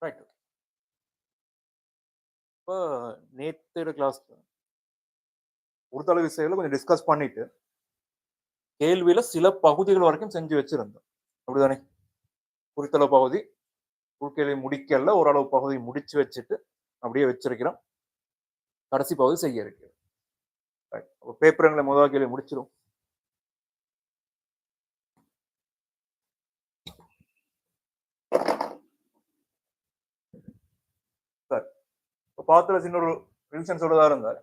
Right. இப்போ நேத்து class ஒரு தலை விஷயங்கள கொஞ்சம் டிஸ்கஸ் பண்ணிட்டு, கேள்வியில சில பகுதிகள் வரைக்கும் செஞ்சு வச்சிருந்தோம். அப்படிதானே? குறித்தளவு பகுதி, உள்கேள்வி முடிக்கல. ஓரளவு பகுதி முடிச்சு வச்சுட்டு, அப்படியே வச்சிருக்கிறோம். கடைசி பகுதி செய்ய இருக்கு. ரைட். பேப்பருங்கள முதல் கேள்வி முடிச்சிரும். சரி. இப்ப பாத்துல இன்னொரு ரிவிஷன் சொல்றதா இருந்தா,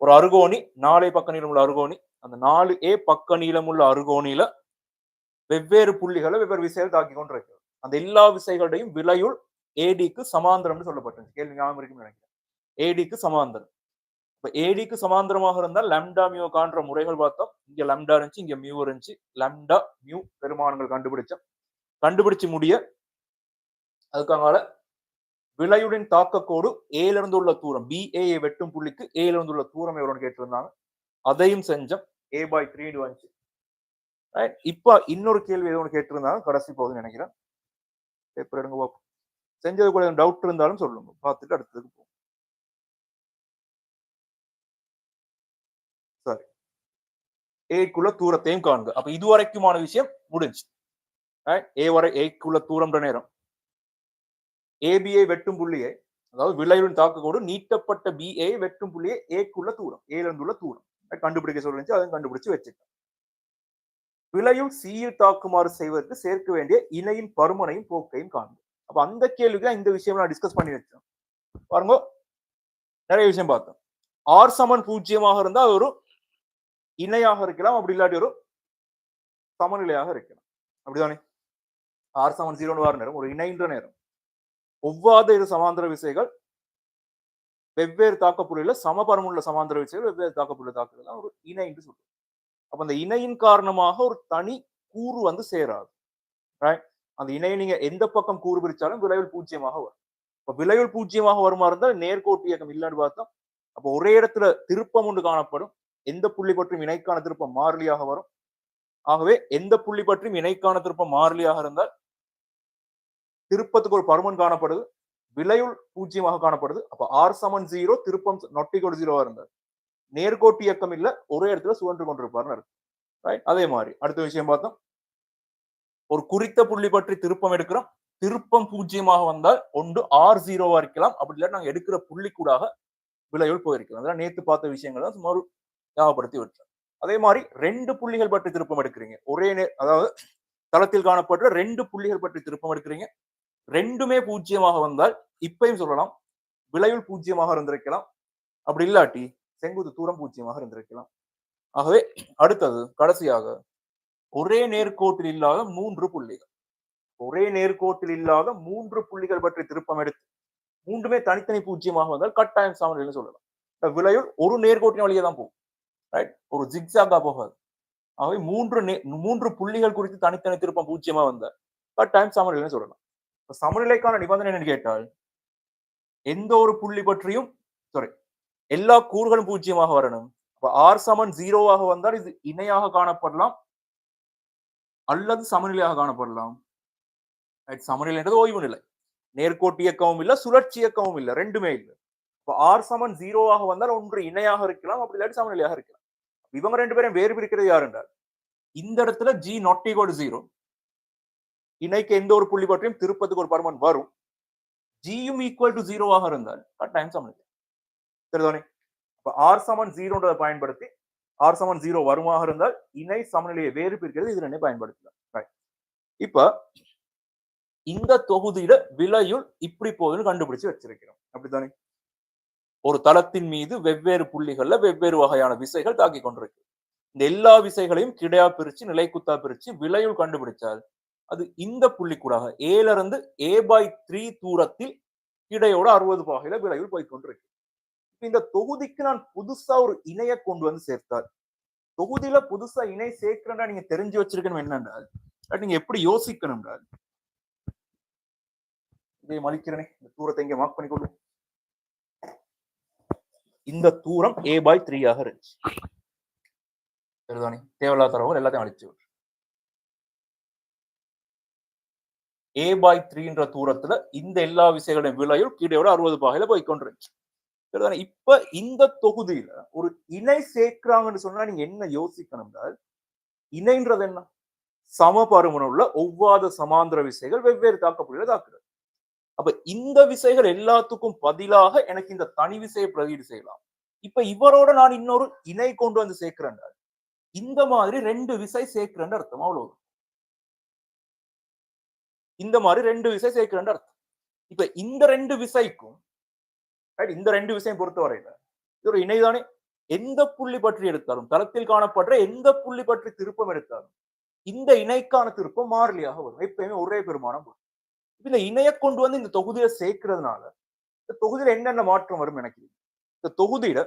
ஒரு அருகோணி 4 பக்க நீளம் உள்ள அருகோணி, அந்த 4A பக்க நீளம் உள்ள அருகோணியில வெவ்வேறு புள்ளிகளை வெவ்வேறு விசைகள் தாக்கிக் கொண்டிருக்கிறது. அந்த எல்லா விசைகளுடையும் விலையுள் ADக்கு சமாந்தரம்னு சொல்லப்பட்டிருச்சு. கேள்வி ஞாபகம் இருக்குன்னு நினைக்கிறேன். ADக்கு சமாந்தரம். இப்ப ADக்கு சமாந்தரமாக இருந்தால் லம்டா மியூ காண்ற முறைகள் பார்த்தோம். இங்க லம்டா இருந்துச்சு, இங்க மியூ இருந்துச்சு. லம்டா மியூ பெருமானங்கள் கண்டுபிடிச்சோம். கண்டுபிடிச்சு முடிய அதுக்காக விலையுடன் தாக்கக்கோடு ஏல இருந்து உள்ள தூரம் BA வெட்டும் புள்ளிக்கு ஏல இருந்து உள்ள தூரம் எவ்வளவுன்னு கேட்டிருந்தாங்க. அதையும் செஞ்சோம். A/3 வந்துச்சு. இப்ப இன்னொரு கேள்வி ஏதோ ஒன்று கேட்டிருந்தாங்க. கடைசி போகுதுன்னு நினைக்கிறேன். பேப்பர் எடுங்க பார்ப்போம். செஞ்சது கூட டவுட் இருந்தாலும் சொல்லுங்க. பார்த்துட்டு அடுத்ததுக்கு போவோம். சரி. ஏக்குள்ள தூரத்தையும் காண்க. அப்ப இதுவரைக்குமான விஷயம் முடிஞ்சு. ஏ வரை ஏக்குள்ள தூரம்ன்ற நேரம். ஏபிஐ வெட்டும் புள்ளியை, அதாவது விளைவின் தாக்கக்கோடு நீட்டப்பட்ட BA வெட்டும் புள்ளியை ஏக்குள்ள தூரம், ஏல இருந்துள்ள தூரம் கண்டுபிடிக்க சொல்லிச்சு. அதையும் கண்டுபிடிச்சு வச்சுட்டேன். விளையும் சீயில் தாக்குமாறு செய்வதற்கு சேர்க்க வேண்டிய இணையின் பருமனையும் போக்கையும் காண்போம். அப்ப அந்த கேள்விக்கு இந்த விஷயம் நான் டிஸ்கஸ் பண்ணி வச்சோம். பாருங்க, நிறைய விஷயம் பார்த்தோம். ஆர் சமன் 0 இருந்தா அது ஒரு இணையாக இருக்கலாம், அப்படி இல்லாட்டி ஒரு சமநிலையாக இருக்கலாம். அப்படிதானே? ஆர் சமன் 0 வார நேரம் ஒரு இணைன்ற நேரம். ஒவ்வாத இரு சமாந்தர விசைகள் வெவ்வேறு தாக்கப்புள்ளியில சமபரமுள்ள சமாந்தர விசைகள் வெவ்வேறு தாக்கப்புள்ள தாக்குதல் ஒரு இணை என்று சொல்றோம். அப்ப அந்த இணையின் காரணமாக ஒரு தனி கூறு வந்து சேராது. அந்த இணையை நீங்க எந்த பக்கம் கூறு பிரிச்சாலும் விளைவில் 0 வரும். இப்ப விளைவில் 0 வருமா இருந்தால் நேர்கோட்டு இயக்கம் இல்லைன்னு பார்த்தோம். அப்ப ஒரே இடத்துல திருப்பம் ஒன்று காணப்படும். எந்த புள்ளி பற்றியும் இணைக்கான திருப்பம் மாறிலியாக வரும். ஆகவே எந்த புள்ளி பற்றியும் இணைக்கான திருப்பம் மாறிலியாக இருந்தால் திருப்பத்துக்கு ஒரு பருமன் காணப்படுது, விளையுள் 0 காணப்படுது. அப்ப ஆர் சமன் 0 திருப்பம் நொட்டிக்கோடு 0 இருந்தார். நேர்கோட்டு இயக்கம் இல்ல, ஒரே இடத்துல சுழன்று கொண்டிருப்பார்னு அர்த்தம். அதே மாதிரி அடுத்த விஷயம் பார்த்தோம். ஒரு குறித்த புள்ளி பற்றி திருப்பம் எடுக்கிறோம். திருப்பம் 0 வந்தால் ஒன்று R0 இருக்கலாம், அப்படி இல்லை நாங்க எடுக்கிற புள்ளி கூடாக விளைவுள் போயிருக்கலாம். அதெல்லாம் நேத்து பார்த்த விஷயங்கள் தான் சும்மா ஞாபகப்படுத்தி வச்சோம். அதே மாதிரி 2 புள்ளிகள் பற்றி திருப்பம் எடுக்கிறீங்க. ஒரே அதாவது தளத்தில் காணப்படுற 2 புள்ளிகள் பற்றி திருப்பம் எடுக்கிறீங்க. ரெண்டுமே 0 வந்தால் இப்பயும் சொல்லலாம் விளைவுள் 0 இருந்திருக்கலாம், அப்படி இல்லாட்டி செங்குத்து தூரம் 0 இருந்திருக்கலாம். ஆகவே அடுத்தது கடைசியாக ஒரே நேர்கோட்டில் இல்லாத 3 புள்ளிகள். ஒரே நேர்கோட்டில் இல்லாத 3 புள்ளிகள் பற்றி திருப்பம் எடுத்து மூன்றுமே தனித்தனி 0 வந்தால் கட்டாயம் சமநிலைன்னு சொல்லலாம். விளைவுள் ஒரு நேர்கோட்டின் வழியே தான் போகும். ஒரு ஜிக்ஸாகா போகாது. ஆகவே 3 புள்ளிகள் குறித்து தனித்தனி திருப்பம் 0 வந்தால் கட்டாயம் சமநிலைன்னு சொல்லலாம். சமநிலைக்கான நிபந்தனை என்னன்னு கேட்டால் எந்த ஒரு புள்ளி பற்றியும் எல்லா கூறுகளும் 0 வரணும். ஆர் சமன் 0 வந்தால் இது இணையாக காணப்படலாம் அல்லது சமநிலையாக காணப்படலாம். சமநிலை என்றது ஓய்வு நிலை. நேர்கோட்டு இயக்கமும் இல்ல, சுழற்சி இயக்கமும் இல்ல, ரெண்டுமே இல்லை. ஆர் சமன் 0 வந்தால் ஒன்று இணையாக இருக்கலாம், அப்படி இல்லாட்டி சமநிலையாக இருக்கலாம். இவங்க 2 பேரும் வேறு பிரிக்கிறது யார் என்றால் இந்த இடத்துல G not equal to 0 இணைக்கு எந்த ஒரு புள்ளி பற்றியும் திருப்பத்துக்கு ஒரு பருமன் வரும். ஜியும் ஈக்குவல் டு 0 இருந்தால் கட்டாயம் சமநிலை. சரிதானே? அப்ப ஆர் சமன் 0 பயன்படுத்தி ஆர் சமன் 0 வருமாக இருந்தால் இணை சமநிலையை வேறு பிரிக்கிறது இது ரெண்டே பயன்படுத்தலாம். இப்ப இந்த தொகுதியில விலையுள் இப்படி போகுதுன்னு கண்டுபிடிச்சு வச்சிருக்கிறோம். அப்படித்தானே? ஒரு தளத்தின் மீது வெவ்வேறு புள்ளிகள்ல வெவ்வேறு வகையான விசைகள் தாக்கி கொண்டிருக்கு. இந்த எல்லா விசைகளையும் கிடையா பிரிச்சு நிலைக்குத்தா பிரிச்சு விலையுள் கண்டுபிடிச்சால் அது இந்த புள்ளி கூடாக ஏல இருந்து A/3 தூரத்தில் கிடையோட 60 பாகையில விலையுள் போய்கொண்டிருக்கு. இந்த தொகுதிக்கு நான் புதுசா ஒரு இணைய கொண்டு வந்து சேர்த்தால் தொகுதியில புதுசா இணை சேர்க்கிறா நீங்க தெரிஞ்சு வச்சிருக்கணும் என்னன்றால் நீங்க எப்படி யோசிக்கணும் இதை மலிக்கிறனே இந்த தூரத்தை இங்க மார்க் பண்ணிக்கொள்ளு. இந்த தூரம் A/3 இருந்துச்சு. சரிதானே? தேவையில்லாத தரவுகள் எல்லாத்தையும் அழிச்சு a/3 தூரத்துல இந்த எல்லா விசைகளின் விலையும் கீழே 60 பாகையில போய் கொண்டிருந்துச்சு. இப்ப இந்த தொகுதியில ஒரு இணை சேர்க்கிறாங்கன்னு சொன்னா நீங்க என்ன யோசிக்கணும்னா, இணைன்றது என்ன? சமபருமனுள்ள ஒவ்வாத சமாந்திர விசைகள் வெவ்வேறு தாக்கப்புள்ளியில தாக்குறது. அப்ப இந்த விசைகள் எல்லாத்துக்கும் பதிலாக எனக்கு இந்த தனி விசையை பிரதியீடு செய்யலாம். இப்ப இவரோட நான் இன்னொரு இணை கொண்டு வந்து சேர்க்கிறேன். இந்த மாதிரி 2 விசை சேர்க்கிறேன் அர்த்தம். அவ்வளவு. இந்த மாதிரி 2 விசை சேர்க்கிறேன் அர்த்தம். இப்ப இந்த 2 விசைக்கும் இந்த 2 விசையும் பொறுத்தவரையில இது ஒரு இணைதானே. எந்த புள்ளி பற்றி எடுத்தாலும் தளத்தில் காணப்படுற எந்த புள்ளி பற்றி திருப்பம் எடுத்தாலும் இந்த இணைக்கான திருப்பம் மாறிலியாக வரும். எப்பயுமே ஒரே பெருமானம் வரும். இந்த இணையை கொண்டு வந்து இந்த தொகுதியில சேர்க்கிறதுனால இந்த தொகுதியில என்னென்ன மாற்றம் வரும் எனக்கு இந்த தொகுதியில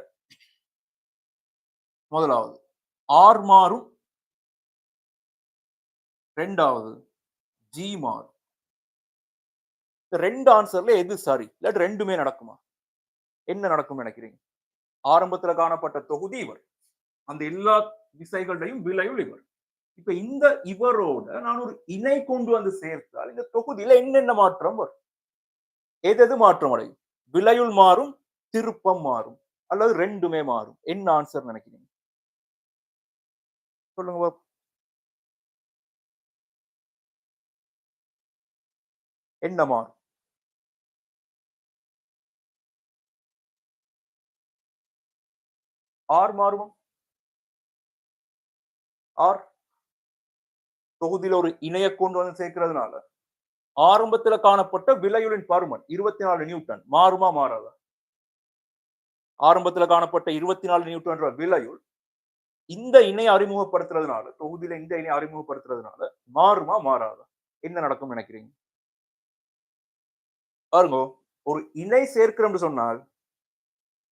முதலாவது ஆர் மாறும், ரெண்டாவது ஜி மாறும். இந்த 2 ஆன்சர்ல எது சரி? இல்லாட்டி ரெண்டுமே நடக்குமா? என்ன நடக்கும் நினைக்கிறீங்க? ஆரம்பத்துல காணப்பட்ட தொகுதி இவர், அந்த எல்லா விசைகளையும் விலையுள் இவர். இப்ப இந்த இவரோட நான் ஒரு இணை கொண்டு வந்து சேர்த்தால் இந்த தொகுதியில என்னென்ன மாற்றம் வரும்? எது மாற்றம் அடையும்? விலையுள் மாறும், திருப்பம் மாறும், அல்லது ரெண்டுமே மாறும். என்ன ஆன்சர் நினைக்கிறீங்க? சொல்லுங்க. என்ன மாறும்? ஆர் மாறுமா? ஆர் தொகுதியில ஒரு இணைய கொண்டு வந்து சேர்க்கிறதுனால ஆரம்பத்துல காணப்பட்ட விலையுளின் பருமன் 24 நியூட்டன் மாறுமா மாறாதா? ஆரம்பத்துல காணப்பட்ட 24 நியூட்டன் விலையுள் இந்த இணை அறிமுகப்படுத்துறதுனால தொகுதியில இந்த இணை அறிமுகப்படுத்துறதுனால மாறுமா மாறாதா? என்ன நடக்கும் நினைக்கிறீங்க? பாருங்க, ஒரு இணை சேர்க்கிறோம்னு சொன்னால்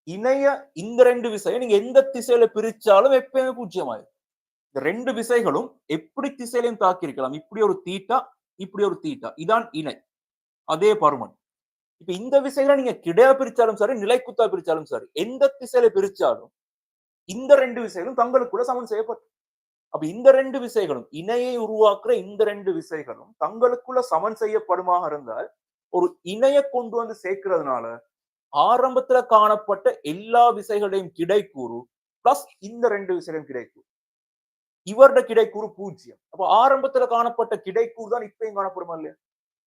இணைய இந்த 2 விசையை நீங்க எந்த திசையில பிரிச்சாலும் எப்பயுமே பூஜ்ஜியமாயிரும். இந்த 2 விசைகளும் எப்படி திசையிலையும் தாக்கியிருக்கலாம். இப்படி ஒரு தீட்டா, இப்படி ஒரு தீட்டா. இதான் இணை. அதே பருமன். இப்ப இந்த விசைகளை நீங்க கிடையா பிரிச்சாலும் சரி, நிலைக்குத்தா பிரிச்சாலும் சரி, எந்த திசையில பிரிச்சாலும் இந்த 2 விசைகளும் தங்களுக்குள்ள சமன் செய்யப்பட்டு. அப்ப இந்த 2 விசைகளும் இணையை உருவாக்குற இந்த 2 விசைகளும் தங்களுக்குள்ள சமன் செய்யப்படுமாக இருந்தால் ஒரு இணையை கொண்டு வந்து சேர்க்கிறதுனால ஆரம்பத்துல காணப்பட்ட எல்லா விசைகளையும் கிடைக்கூறு பிளஸ் இந்த 2 விசைகளையும் கிடைக்கூறு. இவருடைய கிடைக்கூறு 0. அப்ப ஆரம்பத்துல காணப்பட்ட கிடைக்கூறு தான் இப்பயும் காணப்படுமா இல்லையா?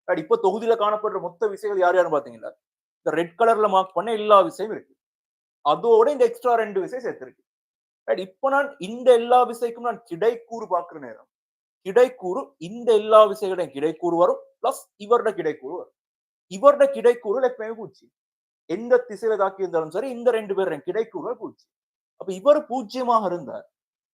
இப்ப தொகுதியில காணப்படுற மொத்த விசைகள் யார் யாரும் பாத்தீங்களா? இந்த ரெட் கலர்ல மார்க் பண்ண எல்லா விசையும் இருக்கு. அதோட இந்த எக்ஸ்ட்ரா 2 விசை சேர்த்திருக்கு. இப்ப நான் இந்த எல்லா விசைக்கும் நான் கிடைக்கூறு பார்க்கிற நேரம் கிடைக்கூறு இந்த எல்லா விசைகளையும் கிடைக்கூறு வரும் பிளஸ் இவருடைய கிடைக்கூறு வரும். இவருடைய கிடைக்கூறு எப்பயுமே 0. எந்த திசையில தாக்கி இருந்தாலும் சரி இந்த 2 பேரும் கிடைக்கூறு 0. அப்ப இவர் 0 இருந்தார்.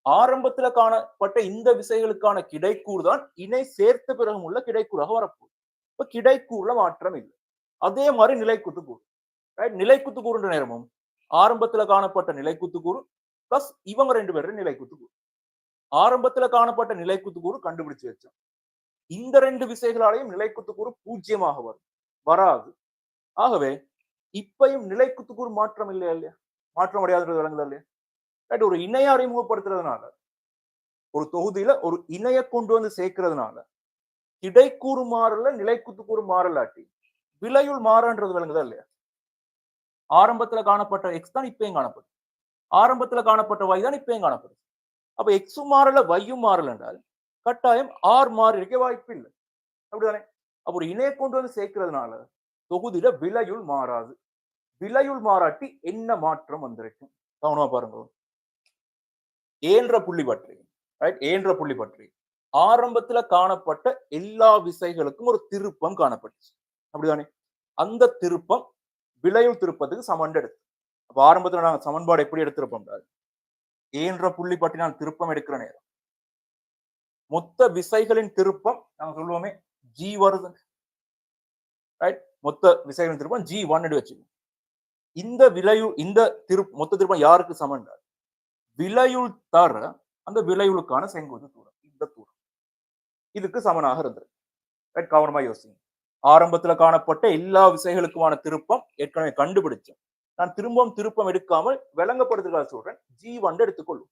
ஆரம்பத்துல காணப்பட்ட இந்த விசைகளுக்கான கிடைக்கூறு தான் இணை சேர்த்த பிறகும் உள்ள கிடைக்கூறாக வரப்போகுது. இப்ப கிடைக்கூறுல மாற்றம் இல்லை. அதே மாதிரி நிலைக்குத்து கூறு. நிலைக்குத்து கூறுன்ற நேரமும் ஆரம்பத்துல காணப்பட்ட நிலைக்குத்து கூறு பிளஸ் இவங்க 2 பேரும் நிலைக்குத்து கூறு. ஆரம்பத்துல காணப்பட்ட நிலைக்குத்து கூறு கண்டுபிடிச்சு வச்சோம். இந்த 2 விசைகளாலையும் நிலைக்குத்து கூறு 0 வரும், வராது. ஆகவே இப்பயும் நிலைக்குத்து கூறு மாற்றம் இல்லையா இல்லையா? மாற்றம் அடையாதுன்றது விளங்குதா இல்லையா? ஒரு இணைய அறிமுகப்படுத்துறதுனால ஒரு தொகுதியில ஒரு இணைய கொண்டு வந்து சேர்க்கிறதுனால கிடைக்கூறு மாறல, நிலைக்குத்து கூறு மாறலாட்டி விலையுள் மாறன்றது விளங்குதா இல்லையா? ஆரம்பத்துல காணப்பட்ட எக்ஸ் தான் இப்பயும் காணப்படும். ஆரம்பத்துல காணப்பட்ட y தான் இப்பயும் காணப்படும். அப்ப எக்ஸும் மாறல, வையும் மாறல என்றால் கட்டாயம் ஆர் மாறி இருக்க வாய்ப்பு இல்லை. அப்படிதானே? அப்ப ஒரு இணைய கொண்டு வந்து சேர்க்கிறதுனால தொகுதியில விலையுள் மாறாது. விலையுள் மாறாட்டி என்ன மாற்றம் வந்திருக்கும்? கவனமா பாருங்க. ஏன்ற புள்ளி பற்றி ஏன்ற புள்ளி பற்றி ஆரம்பத்துல காணப்பட்ட எல்லா விசைகளுக்கும் ஒரு திருப்பம் காணப்பட்டுச்சு. அப்படிதானே? அந்த திருப்பம் விலையுள் திருப்பத்துக்கு சமன் எடுத்து. அப்ப ஆரம்பத்துல நாங்க சமன்பாடு எப்படி எடுத்திருப்போம்? ஏன்ற புள்ளி பற்றி நான் திருப்பம் எடுக்கிற நேரம் மொத்த விசைகளின் திருப்பம் நாங்க சொல்லுவோமே ஜி வருது. மொத்த விசைகளின் திருப்பம் G1 வச்சுக்கோங்க. இந்த விலையுள் இந்த மொத்த திருப்பம் யாருக்கு சமன்? விலையுள் தர அந்த விலையுளுக்கான செங்குத்து தூரம், இந்த தூரம் இதுக்கு சமனாக இருந்தது. கவனமா யோசிங்க. ஆரம்பத்துல காணப்பட்ட எல்லா விசைகளுக்குமான திருப்பம் ஏற்கனவே கண்டுபிடிச்சேன். நான் திரும்பவும் திருப்பம் எடுக்காமல் விளங்கப்படுத்துகிறதா சொல்றேன். G1 எடுத்துக்கொள்ளும்.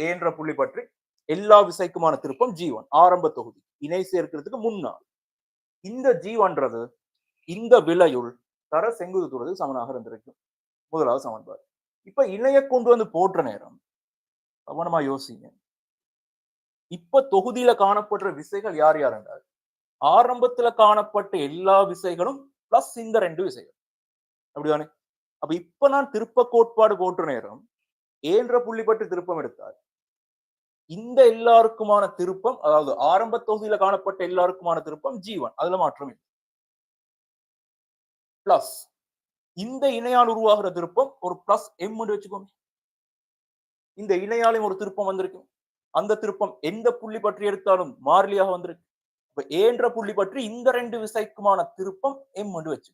ஏன்ற புள்ளி பற்றி எல்லா விசைக்குமான திருப்பம் G1 ஆரம்ப தொகுதி இணை சேர்க்கிறதுக்கு முன்னால். இந்த ஜீவன்றது இந்த விலையுள் தர செங்குத்து தூரத்துக்கு சமனாக இருந்திருக்கும். முதலாவது சமன்பாடு. இப்ப இணைய கொண்டு வந்து போட்ட நேரம் கவனமா யோசிங்க. இப்ப தொகுதியில காணப்படுற விசைகள் யார் யார் என்றால் ஆரம்பத்துல காணப்பட்ட எல்லா விசைகளும் பிளஸ் இந்த ரெண்டு விசைகள். அப்படிதானே? அப்ப இப்ப நான் திருப்ப கோட்பாடு போட்ட நேரம் ஏன்ற புள்ளி பற்றி திருப்பம் எடுத்தால் இந்த எல்லாருக்குமான திருப்பம், அதாவது ஆரம்ப தொகுதியில காணப்பட்ட எல்லாருக்குமான திருப்பம் G1. அதுல மாற்றம் இல்லை. பிளஸ் இந்த இணையால் உருவாகிற திருப்பம் ஒரு பிளஸ் எம் வச்சுக்கோங்க. இந்த இணையாலையும் ஒரு திருப்பம் வந்திருக்கு. அந்த திருப்பம் எந்த புள்ளி பற்றி எடுத்தாலும் மாறிலியாக வந்திருக்கு. இப்ப ஏன்ற புள்ளி பற்றி இந்த ரெண்டு விசைக்குமான திருப்பம் எம் வச்சு.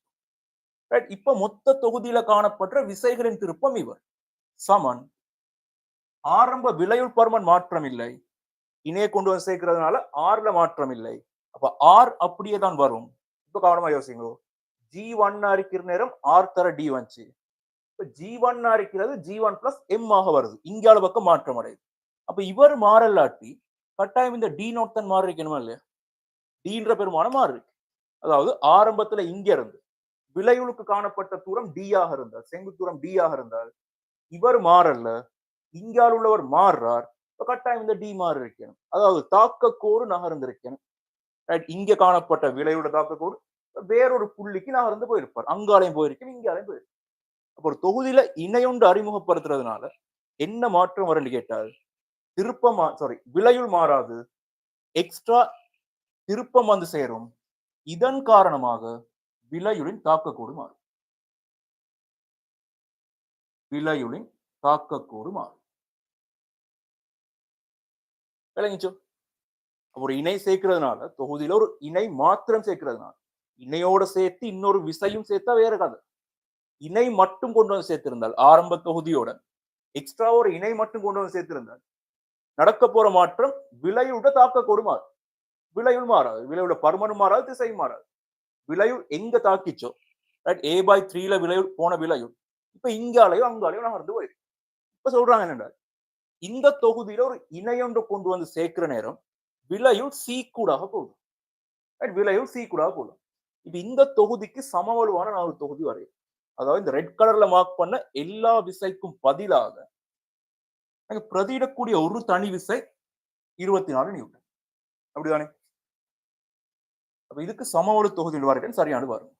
இப்ப மொத்த தொகுதியில காணப்படுற விசைகளின் திருப்பம் இவர் சமன் ஆரம்ப விலையுள் பருமன் மாற்றம் இல்லை, இணைய கொண்டு வந்து சேர்க்கிறதுனால ஆர்ல மாற்றம் இல்லை. அப்ப ஆர் அப்படியே தான் வரும். இப்ப கவனமா யோசிங்க. G1 இருக்கிற நேரம் ஆர் தர டி வந்துச்சு. இப்ப G1 இருக்கிறது G1 பிளஸ் எம் ஆக வருது. இங்கால பக்கம் மாற்றம் அடையுது. அப்ப இவர் மாறலாட்டி கட்டாயம் இந்த டி நோட் தான் மாறி இருக்கணுமா இல்லையா? டீன்ற பெருமானம் மாறி இருக்கு. அதாவது ஆரம்பத்துல இங்க இருந்து விலையுளுக்கு காணப்பட்ட தூரம் டி ஆக இருந்தால், செங்கு தூரம் டி ஆக இருந்தால் இவர் மாறல்ல, இங்கால் உள்ளவர் மாறுறார். கட்டாயம் இந்த டி மாறி இருக்கணும். அதாவது தாக்கக்கோடு நகர்ந்திருக்கணும். இங்க காணப்பட்ட விலையோட தாக்கக்கோடு வேறொரு புள்ளிக்கு நகர்ந்து போயிருப்பார். அங்காலையும் போயிருக்கணும், இங்காலையும் போயிருக்கும். அப்ப ஒரு தொகுதியில இணையொன்று அறிமுகப்படுத்துறதுனால என்ன மாற்றம் வரும்னு கேட்டால் திருப்பமா விலையுள் மாறாது, எக்ஸ்ட்ரா திருப்பம் வந்து சேரும். இதன் காரணமாக விலையுளின் தாக்கக்கூறு மாறும். விலையுளின் தாக்கக்கூறு மாறும். விளங்கிச்சோ? ஒரு இணை சேர்க்கிறதுனால தொகுதியில ஒரு இணை மாத்திரம் சேர்க்கிறதுனால இணையோட சேர்த்து இன்னொரு விசையும் சேர்த்தா வேற கதை. இணை மட்டும் கொண்டு வந்து சேர்த்திருந்தால் ஆரம்ப தொகுதியோட எக்ஸ்ட்ரா ஒரு இணை மட்டும் கொண்டு வந்து சேர்த்திருந்தால் நடக்க போற மாற்றம் விலையோட தாக்கக்கூறு மாறும். விலையுள் மாறாது, விலையோட பருமனும் மாறாது, திசையும் மாறாது. விலையுள் எங்க தாக்கிச்சோ A/3ல விலையுள் போன விலையுள் இப்ப இங்காலையோ அங்காலையோ நகர்ந்து போயிருக்கு. இப்ப சொல்றாங்க என்னடா, இந்த தொகுதியில ஒரு இணையொன்று கொண்டு வந்து சேர்க்கிற நேரம் விலையுள் சி கூடாக போகும். விலையுள் சி கூடாக போகும். இப்ப இந்த தொகுதிக்கு சமவலுவான நான் ஒரு தொகுதி வரையும். அதாவது இந்த ரெட் கலர்ல மார்க் பண்ண எல்லா விசைக்கும் பதிலாக பிரதியிடக்கூடிய ஒரு தனி விசை 24 நியூட்டன். அப்படிதானே? அப்ப இதுக்கு சமவலு தொகுதியில் வரைக்கும் சரியான வரும்.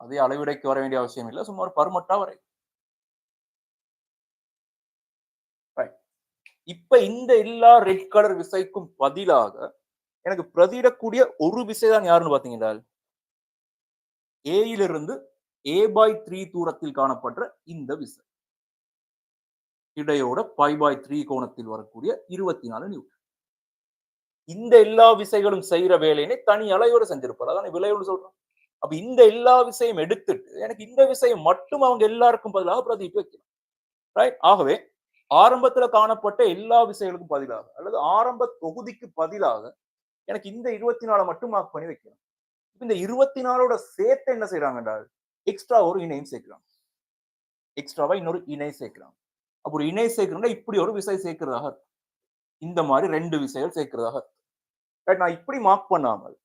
அதே அளவிடைக்கு வர வேண்டிய அவசியம் இல்லை, சும்மா ஒரு பருமட்டா வரை. இப்ப இந்த எல்லா ரெட் கலர் விசைக்கும் பதிலாக எனக்கு பிரதியிடக்கூடிய ஒரு விசை தான் யாருன்னு பாத்தீங்கன்னா ஏயிலிருந்து A/3 தூரத்தில் காணப்படுற இந்த விசை இடையோட π/3 கோணத்தில் வரக்கூடிய 24 நியூட்டன். இந்த எல்லா விசைகளும் செய்யற வேலையினை தனி அலையோட செஞ்சிருப்பார். அதான் விலையோடு சொல்றோம். அப்ப இந்த எல்லா விசையும் எடுத்துட்டு எனக்கு இந்த விசையை மட்டும் அவங்க எல்லாருக்கும் பதிலாக பிரதிட்டு வைக்கலாம். ரைட்? ஆகவே ஆரம்பத்துல காணப்பட்ட எல்லா விசைகளுக்கும் பதிலாக அல்லது ஆரம்ப தொகுதிக்கு பதிலாக எனக்கு இந்த 24 மட்டும் மார்க் பண்ணி வைக்கலாம். இந்த 24ஓட சேர்த்து என்ன செய்யறாங்க என்றால் எக்ஸ்ட்ரா ஒரு இணையும் சேர்க்கிறாங்க. எக்ஸ்ட்ராவா இன்னொரு இணை சேர்க்கிறாங்க. அப்ப ஒரு இணை சேர்க்கிறோம்னா இப்படி ஒரு விசை சேர்க்கிறதாக இந்த மாதிரி ரெண்டு விசைகள் சேர்க்கிறதாக. நான் இப்படி மார்க் பண்ணாமல்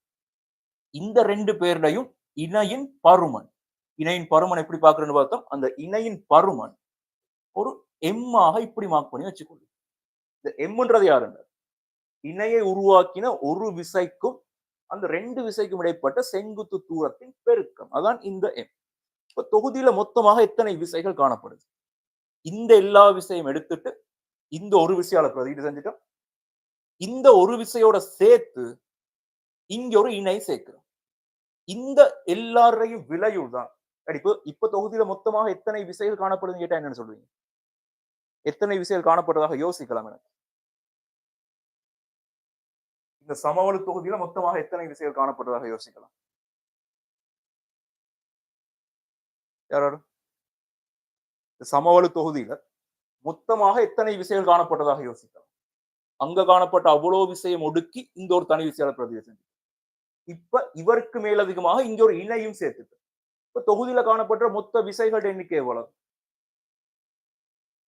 இந்த ரெண்டு பேருடையும் இணையின் பருமன், இணையின் பருமன் எப்படி பாக்குறேன்னு பார்த்தோம். அந்த இணையின் பருமன் ஒரு எம் ஆக இப்படி மார்க் பண்ணி வச்சுக்கொள்ளு. இந்த எம்ன்றது யாருங்க? இணையை உருவாக்கின ஒரு விசைக்கும் அந்த ரெண்டு விசைக்கும் இடைப்பட்ட செங்குத்து தூரத்தின் பெருக்கம். அதான் இந்த எம். இப்ப தொகுதியில மொத்தமாக எத்தனை விசைகள் காணப்படுது? இந்த எல்லா விசையும் எடுத்துட்டு இந்த ஒரு விசையால பிரதிட்டு செஞ்சுட்டோம். இந்த ஒரு விசையோட சேர்த்து இங்க ஒரு இணை சேர்க்கிறோம். இந்த எல்லாரையும் விலையுள் தான். இப்ப தொகுதியில மொத்தமாக எத்தனை விசைகள் காணப்படுதுன்னு கேட்டா என்னன்னு சொல்றீங்க? எத்தனை விசைகள் காணப்படுறதாக யோசிக்கலாம். எனக்கு இந்த சமவெளி தொகுதியில மொத்தமாக எத்தனை விசைகள் காணப்படுறதாக யோசிக்கலாம். யாரும் சமவெளி தொகுதியில மொத்தமாக எத்தனை விசைகள் காணப்பட்டதாக யோசிக்கலாம். அங்க காணப்பட்ட அவ்வளவு விசையம் ஒடுக்கி இந்த ஒரு தனி விசையாளர் பிரதியை செஞ்சு இப்ப இவருக்கு மேலதிகமாக இங்க ஒரு இணையும் சேர்த்துட்டு இப்ப தொகுதியில காணப்பட்ட மொத்த விசைகள் எண்ணிக்கை எவ்வளவு?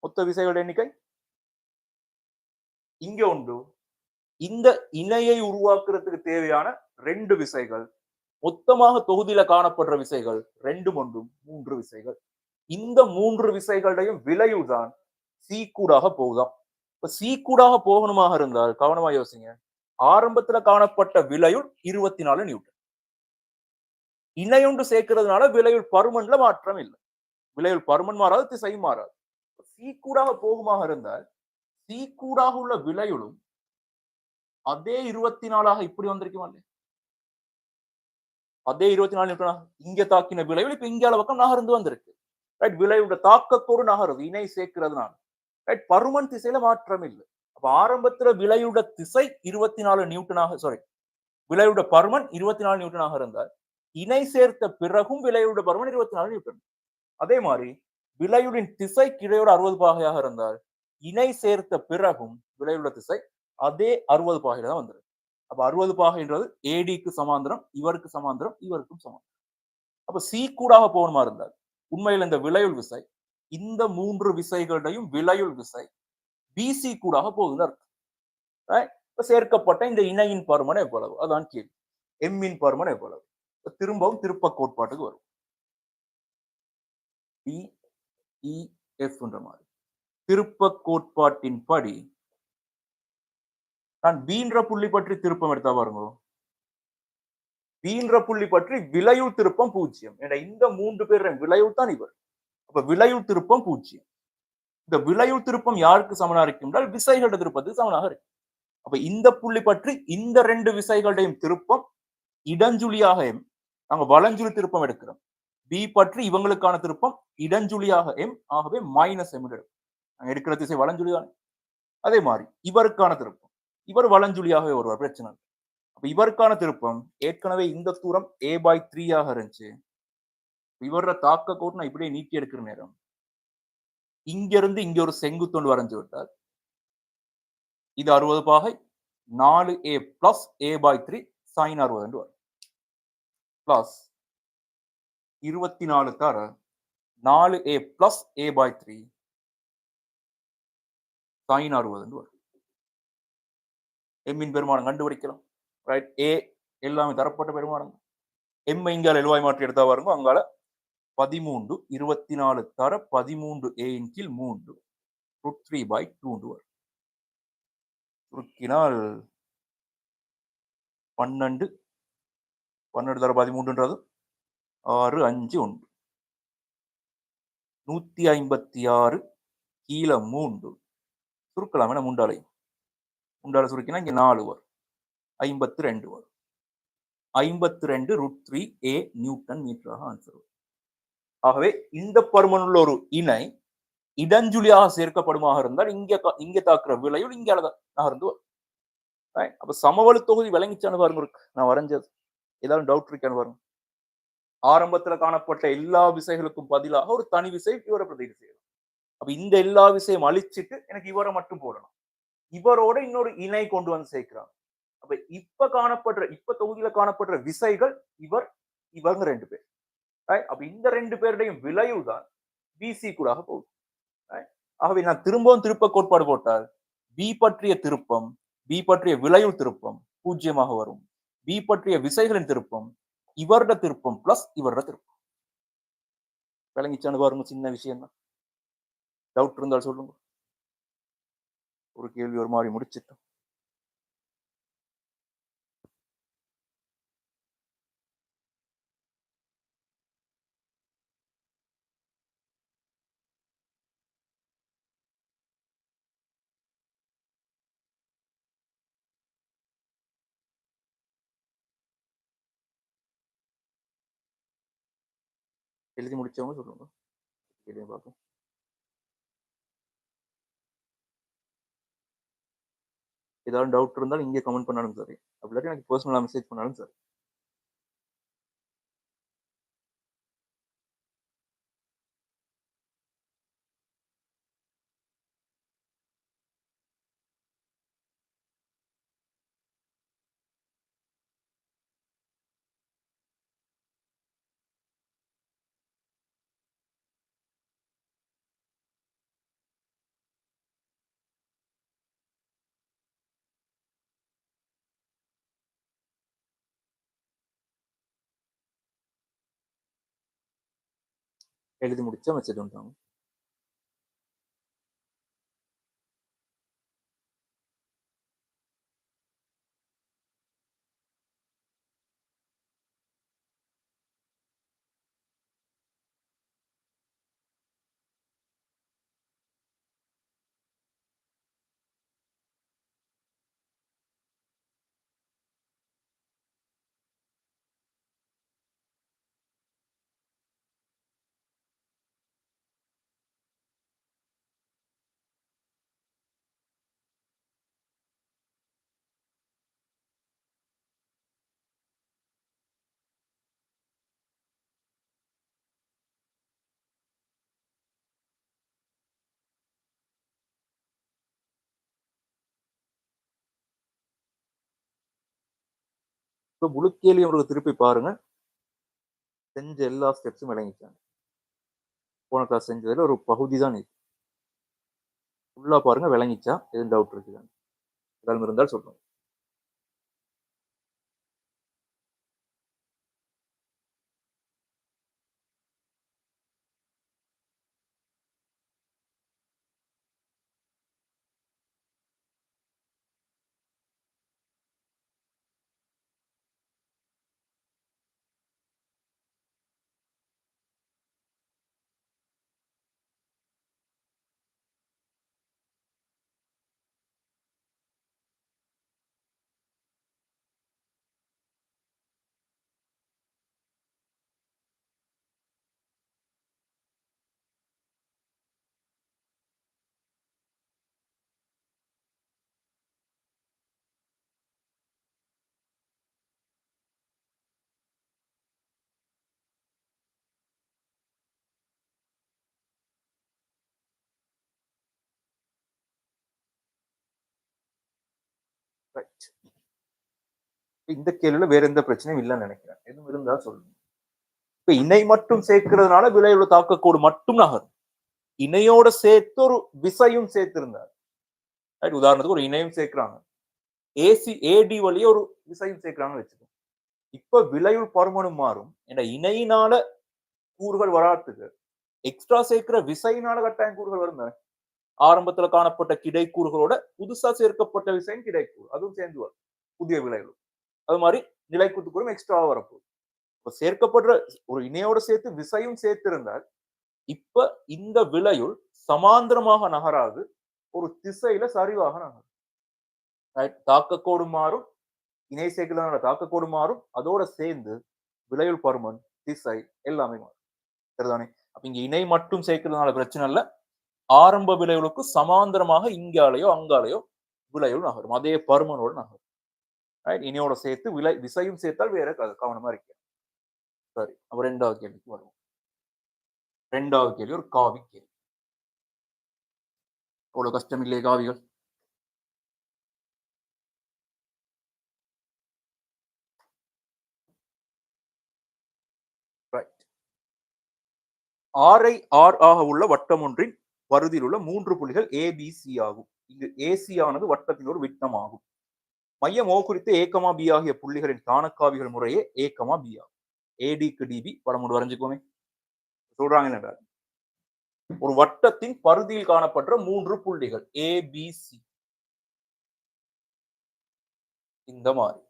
மொத்த விசைகள் எண்ணிக்கை இங்க உண்டு, இந்த இணையை உருவாக்குறதுக்கு தேவையான 2 விசைகள், மொத்தமாக தொகுதியில காணப்படுற விசைகள் 2 ஒன்றும் 3 விசைகள். இந்த 3 விசைகளுடையும் விளைவுதான் சி கூடாக போகுதாம். இப்ப சி கூடாக போகணுமாக இருந்தால் கவனமா யோசிங்க. ஆரம்பத்துல காணப்பட்ட விளையுள் 24 நியூட்டன். இணையொன்று சேர்க்கிறதுனால விளையுள் பருமன்ல மாற்றம் இல்லை. விளையுள் பருமன் மாறாது, திசையும் மாறாது. சி கூடாக போகுமாக இருந்தால் சி கூடாக உள்ள விளையுளும் அதே 24ஆக இப்படி வந்திருக்குமா இல்லையா? அதே 24 நியூட்டனா இங்க தாக்கின விளைவு இப்ப இங்க பக்கம் நகர்ந்து வந்திருக்கு. ரைட், விளைவோட தாக்கத்தோடு நகருது இணை சேர்க்கிறதுனால. ரைட், பருமன் திசையில மாற்றம் இல்லை. அப்ப ஆரம்பத்துல விளையோட திசை 24 நியூட்டனாக, சாரி, விளையோட பருமன் 24 நியூட்டனாக இருந்தால் இணை சேர்த்த பிறகும் விளையோட பருமன் 24 நியூட்டன். அதே மாதிரி விளையுடின் திசை கிடையோட 60 பாகையாக இருந்தால் இணை சேர்த்த பிறகும் விளைவுள்ள திசை அதே 60 பாகையில தான் வந்துடும். அப்ப 60 பாகைன்றது ஏடிக்கு சமாந்திரம், இவருக்கு சமாந்திரம், இவருக்கும் சமாந்திரம். அப்ப சி கூடாக போகணுமா இருந்தால் உண்மையில் இந்த விளையுள் விசை இந்த 3 விசைகளுடையும் விளையுள் விசை பிசி கூடாக போகுதுன்னு அர்த்தம். இப்ப சேர்க்கப்பட்ட இந்த இணையின் பருமன் எவ்வளவு, அதான் கேள்வி. எம்மின் பருமன் எவ்வளவு? திரும்பவும் திருப்ப கோட்பாட்டுக்கு வரும். DEF மாதிரி திருப்ப கோட்பாட்டின் படி நான் பீன்ற புள்ளி பற்றி திருப்பம் எடுத்தா பாருங்க. பீன்ற புள்ளி பற்றி விளையுள் திருப்பம் 0. இந்த 3 பேர் விளையுள் தான் இவர். அப்ப விளையுள் திருப்பம் 0. இந்த விளையுள் திருப்பம் யாருக்கு சமனா இருக்கு என்றால் விசைகளோட திருப்பத்துக்கு சமனாக இருக்கு. அப்ப இந்த புள்ளி பற்றி இந்த 2 விசைகளுடையும் திருப்பம் இடஞ்சுழியாக எம், நாங்க வலஞ்சுழி திருப்பம் எடுக்கிறோம். பி பற்றி இவங்களுக்கான திருப்பம் இடஞ்சுழியாக எம், ஆகவே மைனஸ் எம் எடுக்கும். நாங்க எடுக்கிற திசை வலஞ்சுழி தானே. அதே மாதிரி இவருக்கான திருப்பம், இவர் வலஞ்சுழியாகவே வருவார், பிரச்சனை. அப்ப இவருக்கான திருப்பம் ஏற்கனவே இந்த தூரம் a/3 ஆக இருந்துச்சு. இவரோட தாக்க கோட்டு நான் இப்படியே நீக்கி எடுக்கிற நேரம் இங்க இருந்து இங்க ஒரு செங்குத்தொண்டு வரைஞ்சு விட்டார். இது 60 பாகை 4a பிளஸ் a/3 sin 60 என்று வரும். பிளஸ் 24 தர 4a பிளஸ் a/3 sin 60 என்று வரும். எம்மின் பெருமானம் கண்டுபிடிக்கலாம். ரைட், ஏ எல்லாமே தரப்பட்ட பெருமானம். எம் இங்கால எழுவாய் மாற்றி எடுத்தா பாருங்க, அங்கால 13 24 தர 13a இன் கீழ் 3 √3/2 வரும். சுருக்கினால் 12 தர 13ன்றது 6 5 1 156 கீழே 3 சுருக்கலாம். என்ன முண்டாலை சுருக்கினா இங்க 4 வரும், 52 வரும். 52 √3a நியூட்டன் மீட்டராக ஆன்சர் வரும். ஆகவே இந்த பருமனுள்ள ஒரு இணை இடஞ்சுழியாக சேர்க்கப்படுமாக இருந்தால் இங்க தாக்குற விளைவு இங்க நகர்ந்து வரும். அப்ப சமவெளி தொகுதி விளங்கிச்சான்னு பாருங்க இருக்கு நான் வரைஞ்சது. ஏதாவது டவுட் இருக்கான்னு பாருங்க. ஆரம்பத்துல காணப்பட்ட எல்லா விசைகளுக்கும் பதிலாக ஒரு தனி விசை இவரை பிரதிநிதி செய்யலாம். அப்ப இந்த எல்லா விசையும் அழிச்சிட்டு எனக்கு இவரை மட்டும் போடணும். இவரோட இன்னொரு இணை கொண்டு வந்து சேர்க்கிறாங்க. அப்ப இப்ப தொகுதியில காணப்படுற விசைகள் இவங்க 2 பேர். அப்ப இந்த 2 பேருடையும் விளைவு தான் பிசி கூடாக போகுது. ஆகவே நான் திரும்பவும் திருப்ப கோட்பாடு போட்டால் பி பற்றிய திருப்பம், பி பற்றிய விளைவு திருப்பம் 0 வரும். பி பற்றிய விசைகளின் திருப்பம் இவரோட திருப்பம் பிளஸ் இவரோட திருப்பம். விளங்கிச்சான்னு பாருங்க, சின்ன விஷயம் தான். டவுட் இருந்தால் சொல்லுங்க. ஒரு கேள்வி ஒரு மாதிரி முடிச்சிட்டோம். எழுதி முடிச்சவங்க சொல்லுங்க. கேள்வி பார்ப்போம். ஏதாவது டவுட் இருந்தாலும் இங்கே கமெண்ட் பண்ணாலும் சரி, அப்படி எனக்கு பர்சனலா மெசேஜ் பண்ணாலும் சரி. எழுதி முடிச்சா மெசேஜ் வந்துட்டாங்க. இப்போ முழு கேள்வி உங்களுக்கு திருப்பி பாருங்க. செஞ்ச எல்லா ஸ்டெப்ஸும் விளங்கிட்டாங்க. போன கிளாஸ் செஞ்சதுல ஒரு பகுதி தான் இது. ஃபுல்லா பாருங்க, விளங்கிச்சா? எதுவும் டவுட் இருக்குதா? ஏதாவது இருந்தால் சொல்லுங்க. ரைட். இந்த கேள்வியில வேற எந்த பிரச்சனையும் இல்லைன்னு நினைக்கிறேன். எதுவும் இருந்தா சொல்லுங்க. இப்ப இணை மட்டும் சேர்க்கிறதுனால விளைவுல தாக்கக்கூடு மட்டும் நகரும். இணையோட சேர்த்து ஒரு விசையும் சேர்த்திருந்தார். உதாரணத்துக்கு ஒரு இணையும் சேர்க்கிறாங்க. ஏடி வழியே ஒரு விசையும் சேர்க்கிறாங்கன்னு வச்சுக்கோங்க. இப்ப விளைவு பருமனும் மாறும். ஏன்னா இணையினால கூறுகள் வராதுக்கு எக்ஸ்ட்ரா சேர்க்கிற விசையினால கட்டாயம் கூறுகள் வரும். ஆரம்பத்துல காணப்பட்ட கிடைக்கூறுகளோட புதுசா சேர்க்கப்பட்ட விசையும் கிடைக்கூறு, அதுவும் சேர்ந்து வரும் புதிய விளைவு. அது மாதிரி நிலைக்குத்துக்கூறும் எக்ஸ்ட்ரா வரப்போகுது. இப்ப சேர்க்கப்படுற ஒரு இணையோட சேர்த்து விசையும் சேர்த்திருந்தால் இப்ப இந்த விளையுள் சமாந்திரமாக நகராது, ஒரு திசையில சரிவாக நகரும். தாக்கக்கோடு மாறும், இணை சேர்க்கல தாக்கக்கோடு மாறும், அதோட சேர்ந்து விளையுள் பருமன், திசை எல்லாமே மாறும். சரிதானே? அப்ப இங்க இணை மட்டும் சேர்க்கிறதுனால பிரச்சனை இல்ல. ஆரம்ப விளைவுகளுக்கு சமாந்தரமாக இங்காலேயோ அங்காலேயோ விளைவுள் நகரும். அதே பருமனோடு நகரும். இணையோட சேர்த்து விசையும் சேர்த்தால் வேற கவனமா இருக்கு. சரி, அப்ப 2வது கேள்விக்கு வருவோம். 2வது கேள்வி ஒரு காவி கேள்வி. அவ்வளவு கஷ்டம் இல்லையே காவிகள். ஆரை ஆர் ஆக உள்ள வட்டம் ஒன்றின் பருதியில் உள்ள 3 புள்ளிகள் ஏபிசி ஆகும். இங்கு ஏசி ஆனது வட்டத்தின் ஒரு விட்டம் ஆகும். மையம் ஓ குறித்து ஏ, பி ஆகிய புள்ளிகளின் தானக்காவிகள் முறையே ஏ, பி ஆகும். ஏடிக்கு டிபி படம் ஒன்று வரைஞ்சுக்கோமே. சொல்றாங்க ஒரு வட்டத்தின் பருதியில் காணப்பட்ட 3 புள்ளிகள் ஏபிசி இந்த மாதிரி.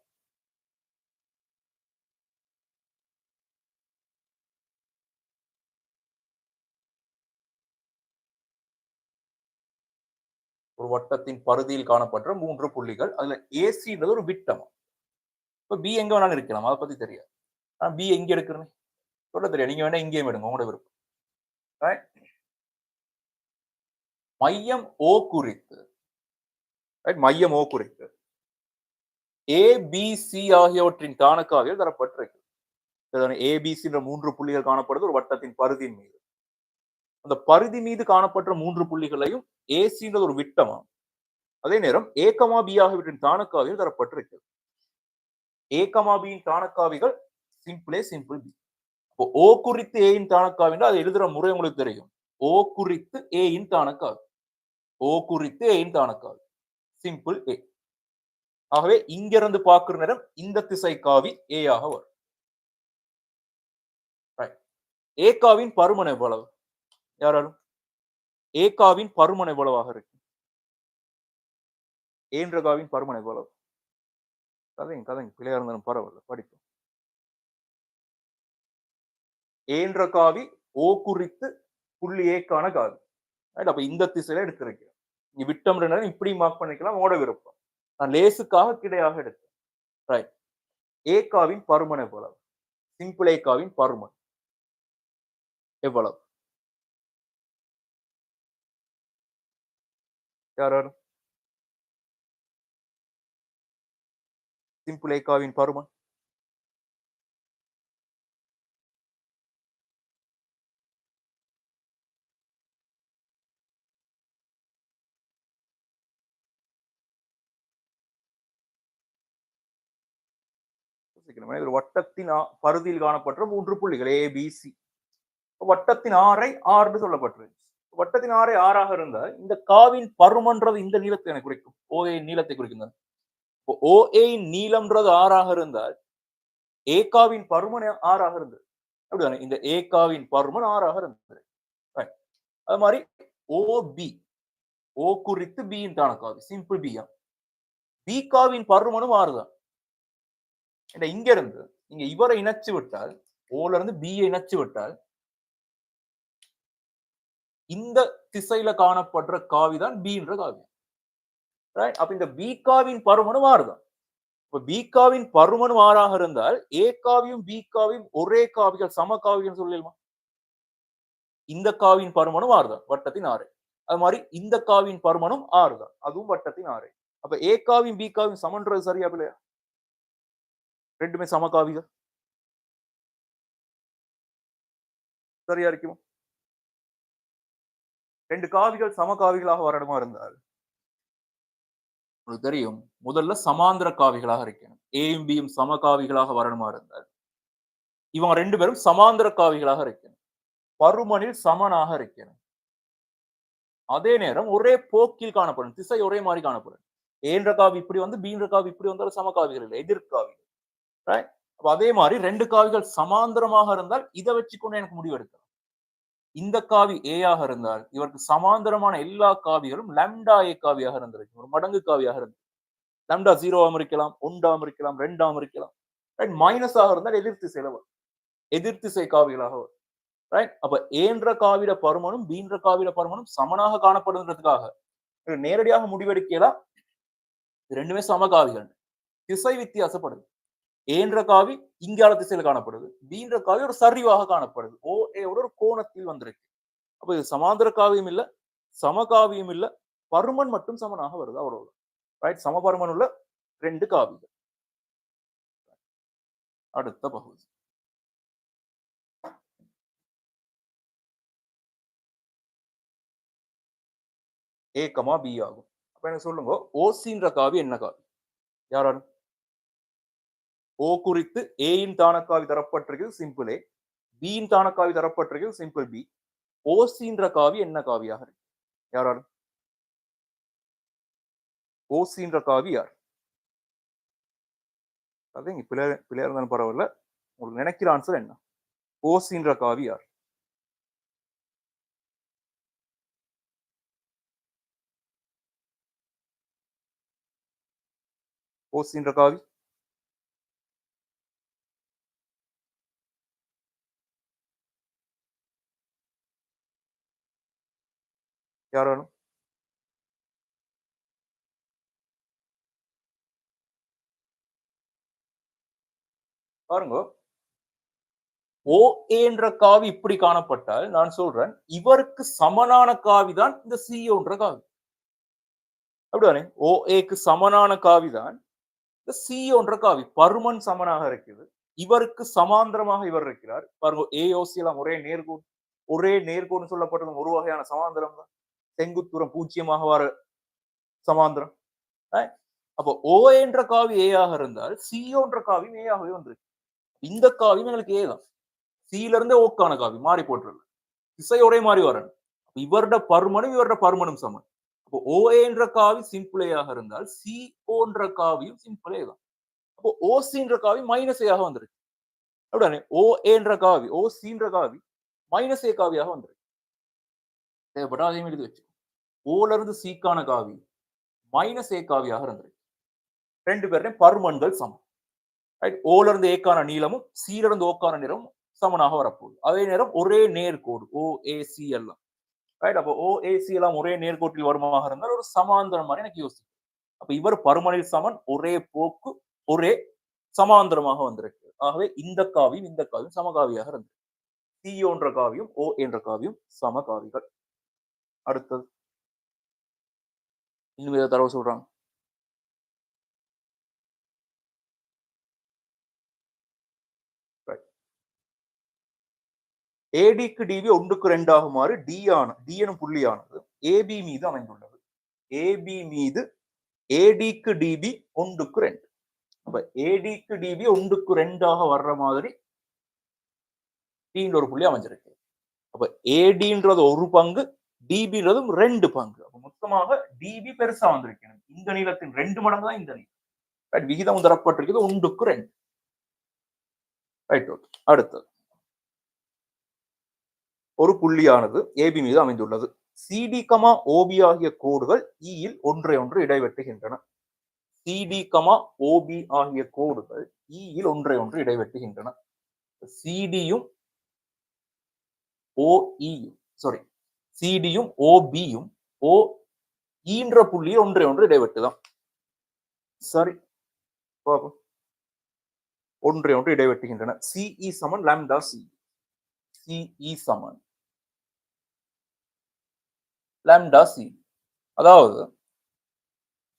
ஒரு வட்டத்தின் பருதியில் காணப்பட்ட 3 புள்ளிகள். அதுல ஏசின்றது ஒரு விட்டம். இப்ப பி எங்க வேணாலும் இருக்கலாம், அதை பத்தி தெரியாது. பி எங்க எடுக்கிறேன்னு சொல்ல தெரியாது. நீங்க வேணா இங்கேயும் எடுங்க, உங்களோட விருப்பம். மையம் ஓ குறித்து மையம் ஓ குறித்து ஏபிசி ஆகியவற்றின் தானக்காவியல் தரப்பட்டிருக்கு. ஏபிசி 3 புள்ளிகள் காணப்படுது ஒரு வட்டத்தின் பருதியின் மீது. அந்த பருதி மீது காணப்பட்ட 3 புள்ளிகளையும் ஏசின்றது ஒரு விட்டமா. அதே நேரம் ஏ, பி ஆகியவற்றின் தானக்காவியல் தரப்பட்டிருக்கு. ஏ, பியின் தானக்காவிகள் சிம்பிள் பி. இப்போ ஓ குறித்து ஏயின் தானக்காவின்னா அதை எழுதுற முறை உங்களுக்கு தெரியும். ஓ குறித்து ஏயின் தானக்காவி, ஓ குறித்து ஏயின் தானக்காவி சிம்பிள் ஏ. ஆகவே இங்கிருந்து பார்க்கிற நேரம் இந்த திசை காவி ஏ ஆக வரும். ஏகாவின் பருமன் எவ்வளவு? யாராலும் ஏகாவின் பருமன் எவ்வளவாக இருக்கு? ஏன்றகாவின் பருமன் எவ்வளவு? கதைங்க பிள்ளையா இருந்தாலும் பரவாயில்ல, படிப்போம். ஏன்ற காவி ஓ குறித்து புள்ளி ஏக்கான காவி. அப்ப இந்த திசையில எடுத்திருக்கேன். நீ விட்டம் இப்படி மார்க் பண்ணிக்கலாம், ஓட விருப்பம். நான் லேசுக்காக கிடையாக எடுத்தேன். ரைட். ஏகாவின் பருமன் எவ்வளவு? சிம்பிள் ஏகாவின் பருமன் எவ்வளவு? யாராரு? சிம்பிள் ஏகாவின் பருமன் ஒரு வட்டத்தின் பருதியில் காணப்பட்ட 3 புள்ளிகள் ஏ பி சி. வட்டத்தின் ஆரை ஆறு சொல்லப்பட்டிருக்கு. வட்டத்தின் ஆரை ஆறாக இருந்தால் இந்த காவின் பருமன்றது இந்த நீளத்தை எனக்கு குறிக்கும். ஓஏ நீளத்தை குறிக்கும். ஓஏ நீளம்ன்றது ஆறாக இருந்தால் ஏகாவின் பருமன் ஆறாக இருந்தது. அப்படிதானே? இந்த ஏகாவின் பருமன் ஆறாக இருந்தது. அது மாதிரி ஓபி ஓ குறித்து பியின் தான காவி சிம்பிள் பியா. பி காவின் பருமனும் ஆறுதான். இங்க இருந்து நீங்க இவரை இணைச்சு விட்டால், ஓல இருந்து பியை இணைச்சு விட்டால் இந்த திசையில காணப்படுற காவிதான் பின்ற காவி. அப்ப இந்த பி காவின் பருமனும் ஆறுதான். இப்ப பி காவின் பருமனும் ஆறாக இருந்தால் ஏ காவியும் பி காவியும் ஒரே காவிகள் சம காவிகள் சொல்லலாமா? இந்த காவின் பருமனும் ஆறுதான், வட்டத்தின் ஆறு. அது மாதிரி இந்த காவின் பருமனும் ஆறுதான், அதுவும் வட்டத்தின் ஆறு. அப்ப ஏ காவியும் பி காவியும் சமன்றது சரியா இல்லையா? ரெண்டுமே சமகாவிகள் சரியா இருக்குமா? ரெண்டு காவிகள் சமகாவிகளாக வரணுமா இருந்தால் உங்களுக்கு தெரியும், முதல்ல சமாந்திர காவிகளாக இருக்கணும். ஏயும் பியும் சமகாவிகளாக வரணுமா இருந்தால் இவங்க ரெண்டு பேரும் சமாந்திர காவிகளாக இருக்கணும், பருமனில் சமனாக இருக்கணும். அதே நேரம் ஒரே போக்கில் காணப்படும், திசை ஒரே மாதிரி காணப்படும். ஏன்ற காவி இப்படி வந்து பீன்ற காவி இப்படி வந்தாலும் சமகாவிகள் இல்லை, எதிர்காவிகள். அதே மாதிரி ரெண்டு காவிகள் சமாந்திரமாக இருந்தால் இதை வச்சுக்கொண்டு எனக்கு முடிவு எடுக்கலாம். இந்த காவி ஏயாக இருந்தால் இவருக்கு சமாந்தரமான எல்லா காவிகளும் லம்டா ஏ காவியாக இருந்திருக்கு, ஒரு மடங்கு காவியாக இருந்து. லம்டா 0 இருக்கலாம், 1 இருக்கலாம், 2 இருக்கலாம். மைனஸ் ஆக இருந்தால் எதிர்த்து செலவு, எதிர்த்திசை காவிகளாக வரும். ரைட். அப்ப ஏன்ற காவிட பருமனும் பீன்ற காவிட பருமனும் சமனாக காணப்படுறதுக்காக நேரடியாக முடிவெடுக்கலாம். ரெண்டுமே சமகாவிகள், திசை வித்தியாசப்படுது. ஏன்ற காவி இங்கால திசையில் காணப்படுது, பீன்ற காவி ஒரு சரிவாக காணப்படுது, ஓ ஒரு கோணத்தில் வந்திருக்கு. அப்ப இது சமாந்திர காவியம் இல்ல, சமகாவியம் இல்ல, பருமன் மட்டும் சமனாக வருது, அவ்வளவு. ரைட். சமபருமன் உள்ள ரெண்டு காவிகள். அடுத்த பகுதி ஏ கமா பி ஆகும். அப்ப என்ன சொல்லுங்க, ஓசின்ற காவி என்ன காவி? யாராலும் ஓ குறித்து ஏயின் தானக்காவி தரப்பட்டிருக்கிறது சிம்பிள் ஏ, பியின் தானக்காவி தரப்பட்டிருக்கிறது சிம்பிள் பி. ஓசின்ற காவி என்ன காவியாக இருக்கு? யாராலும் ஓசின்ற காவி யார்? அது இங்க பிள்ளையா இருந்தாலும் பரவாயில்ல, உங்களுக்கு நினைக்கிற ஆன்சர் என்ன? ஓசின்ற காவி யார்? ஓசின்ற காவி யாராலும் பாருங்க. ஓ என்ற காவி இப்படி காணப்பட்டால் நான் சொல்றேன் இவருக்கு சமனான காவிதான் இந்த சிஓன்ற காவி. அப்படிதானே? ஓ ஏக்கு சமனான காவிதான் இந்த சிஓன்ற காவி. பருமன் சமனாக இருக்குது, இவருக்கு சமாந்திரமாக இவர் இருக்கிறார். பாருங்க, ஏஓசி எல்லாம் ஒரே நேர்கோடு சொல்லப்பட்டது ஒரு வகையான சமாந்திரம் தான், செங்குத்தூரம் பூஜ்ஜியமாக வர சமாந்திரம். அப்போ ஓ என்ற காவி ஏயாக இருந்தால் சிஓன்ற காவி ஏயாகவே வந்திருக்கு. இந்த காவியும் எங்களுக்கு ஏ தான், சில இருந்து ஓக்கான காவி மாறி போட்டுருக்கு, திசை ஒரே மாதிரி வரணும். இவருட பருமனும் சமன். அப்போ ஓ என்ற காவி சிம்பிளேயாக இருந்தால் சி ஓன்ற காவியும் சிம்பிளே தான். அப்போ ஓசின்ற காவி மைனஸ் ஏயாக வந்திருக்கு. அப்படிதானே? ஓ என்ற காவி ஓ சின்ற காவி மைனஸ் ஏ காவியாக வந்துருக்கு. தேவைப்பட்டா அதே மாதிரி வச்சு ஓல இருந்து சீக்கான காவி மைனஸ் ஏ காவியாக இருந்திருக்கு. ரெண்டு பேருமே பருமன்கள் சமம். ரைட், ஓல இருந்து ஏக்கான நீளமும் சீல இருந்து ஓக்கான நிறமும் சமனாக வரப்போகுது. அதே நேரம் ஒரே நேர்கோடு OAC எல்லாம் ரைட். அப்போ OAC எல்லாம் ஒரே நேர்கோட்டில் வருமாக இருந்தால் ஒரு சமாந்தரம் மாதிரி எனக்கு யோசிக்கும். அப்ப இவர் பருமனில் சமன், ஒரே போக்கு, ஒரே சமாந்தரமாக வந்திருக்கு. ஆகவே இந்த காவியும் சமகாவியாக இருந்தது. சி என்ற காவியும் ஓ என்ற காவியும் சமகாவிகள். அடுத்தது இன்னும் ஏதாவது தரவு சொல்றாங்க. ஏடிக்கு டிபி 1க்கு 2 ஆகுமாறு டி எனும் புள்ளியானது ஏபி மீது அமைந்துள்ளது. ஏபி மீது ஏடிக்கு டிபி 1க்கு 2. அப்ப ஏடிக்கு டிபி 1க்கு 2 வர்ற மாதிரி டின்ற ஒரு புள்ளி அமைஞ்சிருக்கு. அப்ப ஏடின்றது ஒரு பங்கு, டிபின்றதும் 2 பங்கு. அப்ப மொத்தமாக டிபி பெருசா வந்திருக்கு. இந்த நீளத்தின் 2 மடங்கு தான் இந்த நீளம். விகிதம் தரப்பட்டிருக்கிறது 1க்கு 2. ரைட். அடுத்தது ஒரு புள்ளியானது ஏபி மீது அமைந்துள்ளது. சிடி ஓபி ஆகிய கோடுகள் இயில் ஒன்றை ஒன்று இடைவெட்டுகின்றன. சிடி ஓபி ஆகிய கோடுகள் இயில் ஒன்றை ஒன்று இடைவெட்டுகின்றன. சிடியும் ஓஇயும் சிடியும் ஓபியும் ஓ ஈன்ற புள்ளியை ஒன்றை ஒன்று இடைவெட்டுதான். சரி, ஒன்றை ஒன்று இடைவெட்டுகின்றன. சிஇ சமன் லாம்டா சி. சிஇ சமன் லாம்டா சி. அதாவது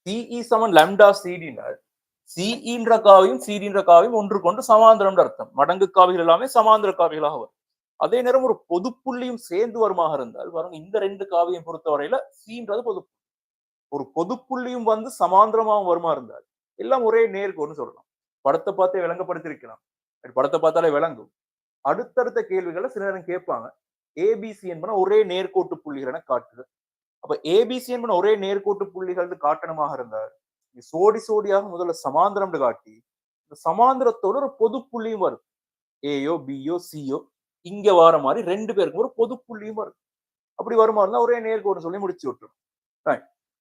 சிஇ சமன் லாம்டா சிடினால் சிஇன்ற காவியும் சிடின்ற காவியும் ஒன்றுக்கொண்டு சமாந்திரம் அர்த்தம். மடங்கு காவிகள் எல்லாமே சமாந்திர காவிகளாக வரும். அதே நேரம் ஒரு பொது புள்ளியும் சேர்ந்து வருமாக இருந்தால் பாருங்க, இந்த 2 காவியம் பொறுத்தவரையில சின்றது பொது, ஒரு பொது புள்ளியும் வந்து சமாந்திரமாக வருமா இருந்தால் எல்லாம் ஒரே நேர்கோன்னு சொல்லலாம். படத்தை பார்த்தே விளங்கப்படுத்திருக்கலாம். படத்தை பார்த்தாலே விளங்கும். அடுத்தடுத்த கேள்விகளை சில நேரம் கேட்பாங்க. ஏபிசி என்பன ஒரே நேர்கோட்டு புள்ளிகள் என காட்டுது. அப்ப ஏபிசி என்பன ஒரே நேர்கோட்டு புள்ளிகள் காட்டணமாக இருந்தால் சோடி சோடியாக முதல்ல சமாந்திரம் காட்டி இந்த சமாந்திரத்தோட ஒரு பொது புள்ளியும் வரும். ஏயோ பியோ சியோ இங்க வர மாதிரி 2 பேருக்கும் ஒரு பொது புள்ளியும் வரும். அப்படி வருமா இருந்தா ஒரே நேர்கோடு சொல்லி முடிச்சு விட்டுரும்.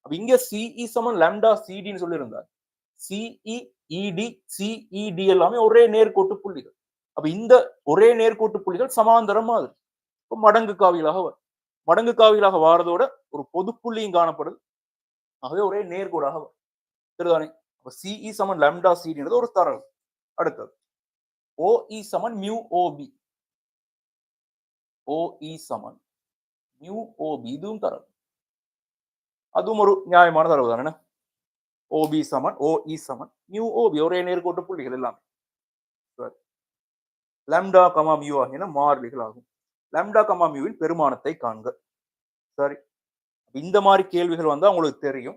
அப்ப இங்க சிஇ சமன் லாம்டா சிடின்னு சொல்லி இருந்தார். சிஇ இடி சிஇடி எல்லாமே ஒரே நேர்கோட்டு புள்ளிகள். அப்ப இந்த ஒரே நேர்கோட்டு புள்ளிகள் சமாந்தரம் மாதிரி மடங்கு காவிகளாக வரும். மடங்கு காவிகளாக வாரதோட ஒரு பொது புள்ளியும் காணப்படுது. ஆகவே ஒரே நேர்கோடாக வரும். சரிதானே? அப்ப சிஇ சமன் லாம்டா சிடின்றது ஒரு தரவு. அடுத்தது ஓஇ சமன் மியூ ஓபி. ஓஇ சமன் மியூ ஓபி, இதுவும் தரவு. அதுவும் ஒரு நியாயமான தரவு தானே. ஓபி சமன் ஓஇ சமன் மியூ ஓபி, ஒரே நேர்கோட்டு புள்ளிகள் எல்லாமே. லாம்டா கமா மியூ ஆகியன மாறிலிகள் ஆகும். லாம்டா கமா மியூவின் பெருமானத்தை காண்க. சரி, இந்த மாதிரி கேள்விகள் வந்தா உங்களுக்கு தெரியும்.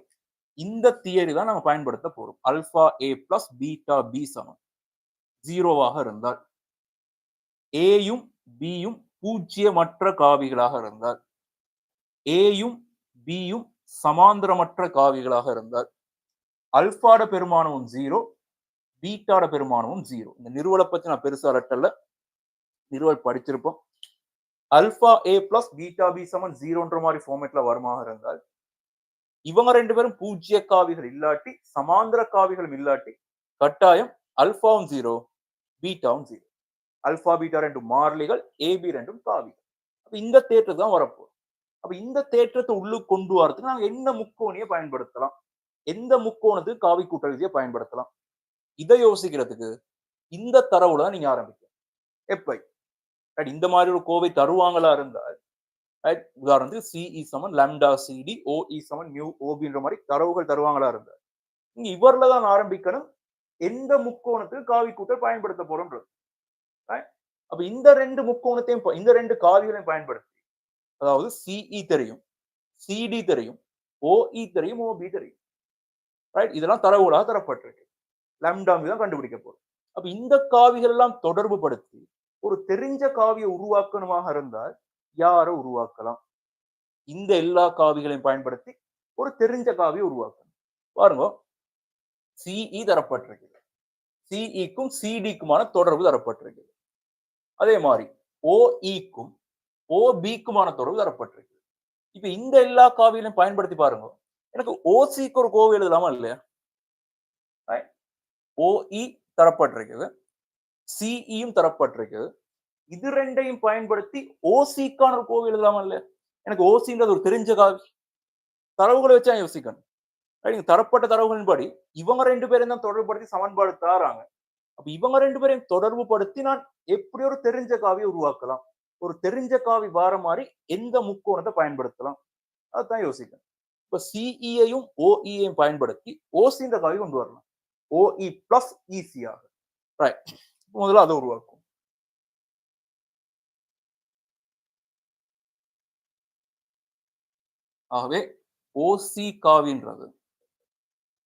இந்த தியரி தான் நாங்க பயன்படுத்த போறோம். அல்பா ஏ பிளஸ் பீட்டா பி சமம் 0 இருந்தால், ஏயும் பியும் பூஜ்ஜியமற்ற காவிகளாக இருந்தால், ஏயும் பியும் சமாந்திரமற்ற காவிகளாக இருந்தால், அல்பாட பெருமானமும் 0, பீட்டாட பெருமானமும் 0. இந்த நிறுவலை பத்தி நான் பெருசா அலட்டல்ல, நிறுவல் படிச்சிருப்போம். அல்பா ஏ பிளஸ் பீட்டா பி சமன் 0ன்ற மாதிரி ஃபார்மேட்ல வருமாக இருந்தால், இவங்க 2 பேரும் பூஜ்ஜிய காவிகள் இல்லாட்டி சமாந்திர காவிகளும் இல்லாட்டி கட்டாயம் அல்பாவும் 0 பீட்டாவும் 0. அல்பா பீட்டா 2 மாறிலிகள், ஏபி 2 காவிகள். அப்ப இந்த தேற்றத்தை தான் வரப்போம். அப்ப இந்த தேற்றத்தை உள்ளுக்கு கொண்டு வரதுக்கு நாங்க என்ன முக்கோணியை பயன்படுத்தலாம், எந்த முக்கோணத்துக்கு காவி கூட்டல் விதியை பயன்படுத்தலாம், இதை யோசிக்கிறதுக்கு இந்த தரவுல தான் நீங்க ஆரம்பிக்கலாம். எப்ப இந்த மாதிரி ஒரு கோவை தருவாங்களா இருந்தால், உதாரணத்துக்கு சிஇ சமன் லாம்டா சிடி, ஓஇ சமன் மியூ ஓபின்ற மாதிரி தரவுகள் தருவாங்களா இருந்தால் நீங்க இவர்ல தான் ஆரம்பிக்கணும் எந்த முக்கோணத்துக்கு காவி கூட்டல் பயன்படுத்த போறோம்ன்றது. அப்ப இந்த 2 முக்கோணத்தையும் இந்த 2 காவிகளையும் பயன்படுத்தி, அதாவது சிஇ தெரியும், சிடி தெரியும், ஓஇ தெரியும், ஓபி தெரியும். ரைட், இதெல்லாம் தரவுகளாக தரப்பட்டிருக்கு. லாம்டா தான் கண்டுபிடிக்க போறோம். அப்ப இந்த காவிகள் எல்லாம் தொடர்பு படுத்தி ஒரு தெரிஞ்ச காவியை உருவாக்கணுமாக இருந்தால் யாரை உருவாக்கலாம்? இந்த எல்லா காவிகளையும் பயன்படுத்தி ஒரு தெரிஞ்ச காவியை உருவாக்கணும். பாருங்க, சிஇ தரப்பட்டிருக்கு, சிஇக்கும் சிடிக்குமான தொடர்பு தரப்பட்டிருக்கு. அதே மாதிரி ஓஇக்கும் ஓபிக்குமான தொடர்பு தரப்பட்டிருக்கு. இப்ப இந்த எல்லா காவியிலும் பயன்படுத்தி பாருங்க. எனக்கு ஓசிக்கு ஒரு கோவை எழுதலாமா இல்லையா? ஓஇ தரப்பட்டிருக்குது, சிஇயும் தரப்பட்டிருக்குது. இது ரெண்டையும் பயன்படுத்தி ஓசிக்கான ஒரு கோவை எழுதலாமா இல்லையா? எனக்கு ஓசின்றது ஒரு தெரிஞ்ச காவி. தரவுகளை வச்சா யோசிக்கணும். தரப்பட்ட தரவுகளின்படி இவங்க 2 பேரும் தான் தொடர்புபடுத்தி சமன்பாடு தாராங்க. அப்ப இவங்க 2 பேரையும் தொடர்பு படுத்தி நான் எப்படி ஒரு தெரிஞ்ச காவியை உருவாக்கலாம். ஒரு தெரிஞ்ச காவி வார மாதிரி எந்த முக்கோணத்தை பயன்படுத்தலாம். அதுதான் யோசிக்கணும். இப்ப சிஇயையும் ஓஇயையும் பயன்படுத்தி ஓசின்ற காவி கொண்டு வரலாம். ஓஇ பிளஸ் ஈஸியாக. ரைட். முதல்ல அதை உருவாக்கும். ஆகவே ஓசி காவின்றது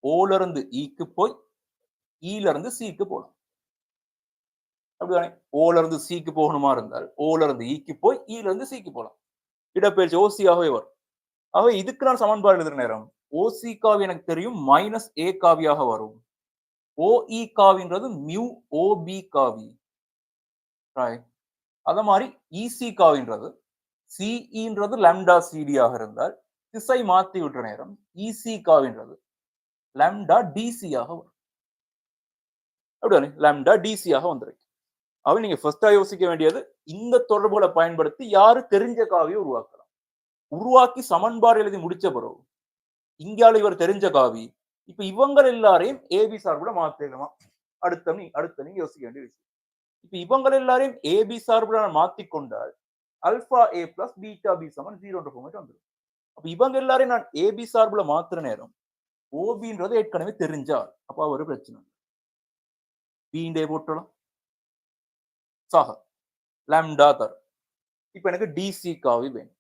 ஓல இருந்து ஈக்கு போய் ஈல இருந்து சிக்கு போகலாம். அப்படிதானே? ஓல இருந்து சிக்கு போகணுமா இருந்தால் ஓல இருந்து ஈக்கு போய் ஈல இருந்து சிக்கு போகலாம். இடப்பெயர்ச்சி ஓசியாகவே வரும். ஆகவே இதுக்கு நான் சமன்பாடு எழுதுற நேரம் ஓசி காவி எனக்கு தெரியும் மைனஸ் ஏ காவியாக வரும். ஓஇ காவின்றது மியூ ஓபி காவி. அத மாதிரி இசி காவின்றது சிஇன்றது லாம்டா சிடியாக இருந்தால் திசை மாத்தி விட்ட நேரம் இசி காவின்றது லாம்டா டிசியாக வரும். அப்படிதானே? லாம்டா டிசியாக வந்துருக்கு. அவன் நீங்க ஃபர்ஸ்டா யோசிக்க வேண்டியது இந்த தொடர்புகளை பயன்படுத்தி யாரு தெரிஞ்ச காவியை உருவாக்கலாம். உருவாக்கி சமன்பாடு எழுதி முடிச்ச பிறகு இங்கால இவர் தெரிஞ்ச காவி. இப்ப இவங்க எல்லாரையும் ஏபி சார்புல மாத்திடலாமா? அடுத்த நீங்க யோசிக்க வேண்டிய விஷயம். இப்ப இவங்க எல்லாரையும் ஏபி சார்புல மாத்தி கொண்டால் அல்பா ஏ பிளஸ் பீட்டா பி சமன் 0 ஃபார்மேட் வந்துடும். அப்ப இவங்க எல்லாரையும் நான் ஏபி சார்புல மாத்துற நேரம் ஓபின்றது ஏற்கனவே தெரிஞ்சால் அப்ப ஒரு பிரச்சனை பீண்டே போட்டலாம் சாக லாம்டா தரும். இப்ப எனக்கு டிசி காவி வேணும்.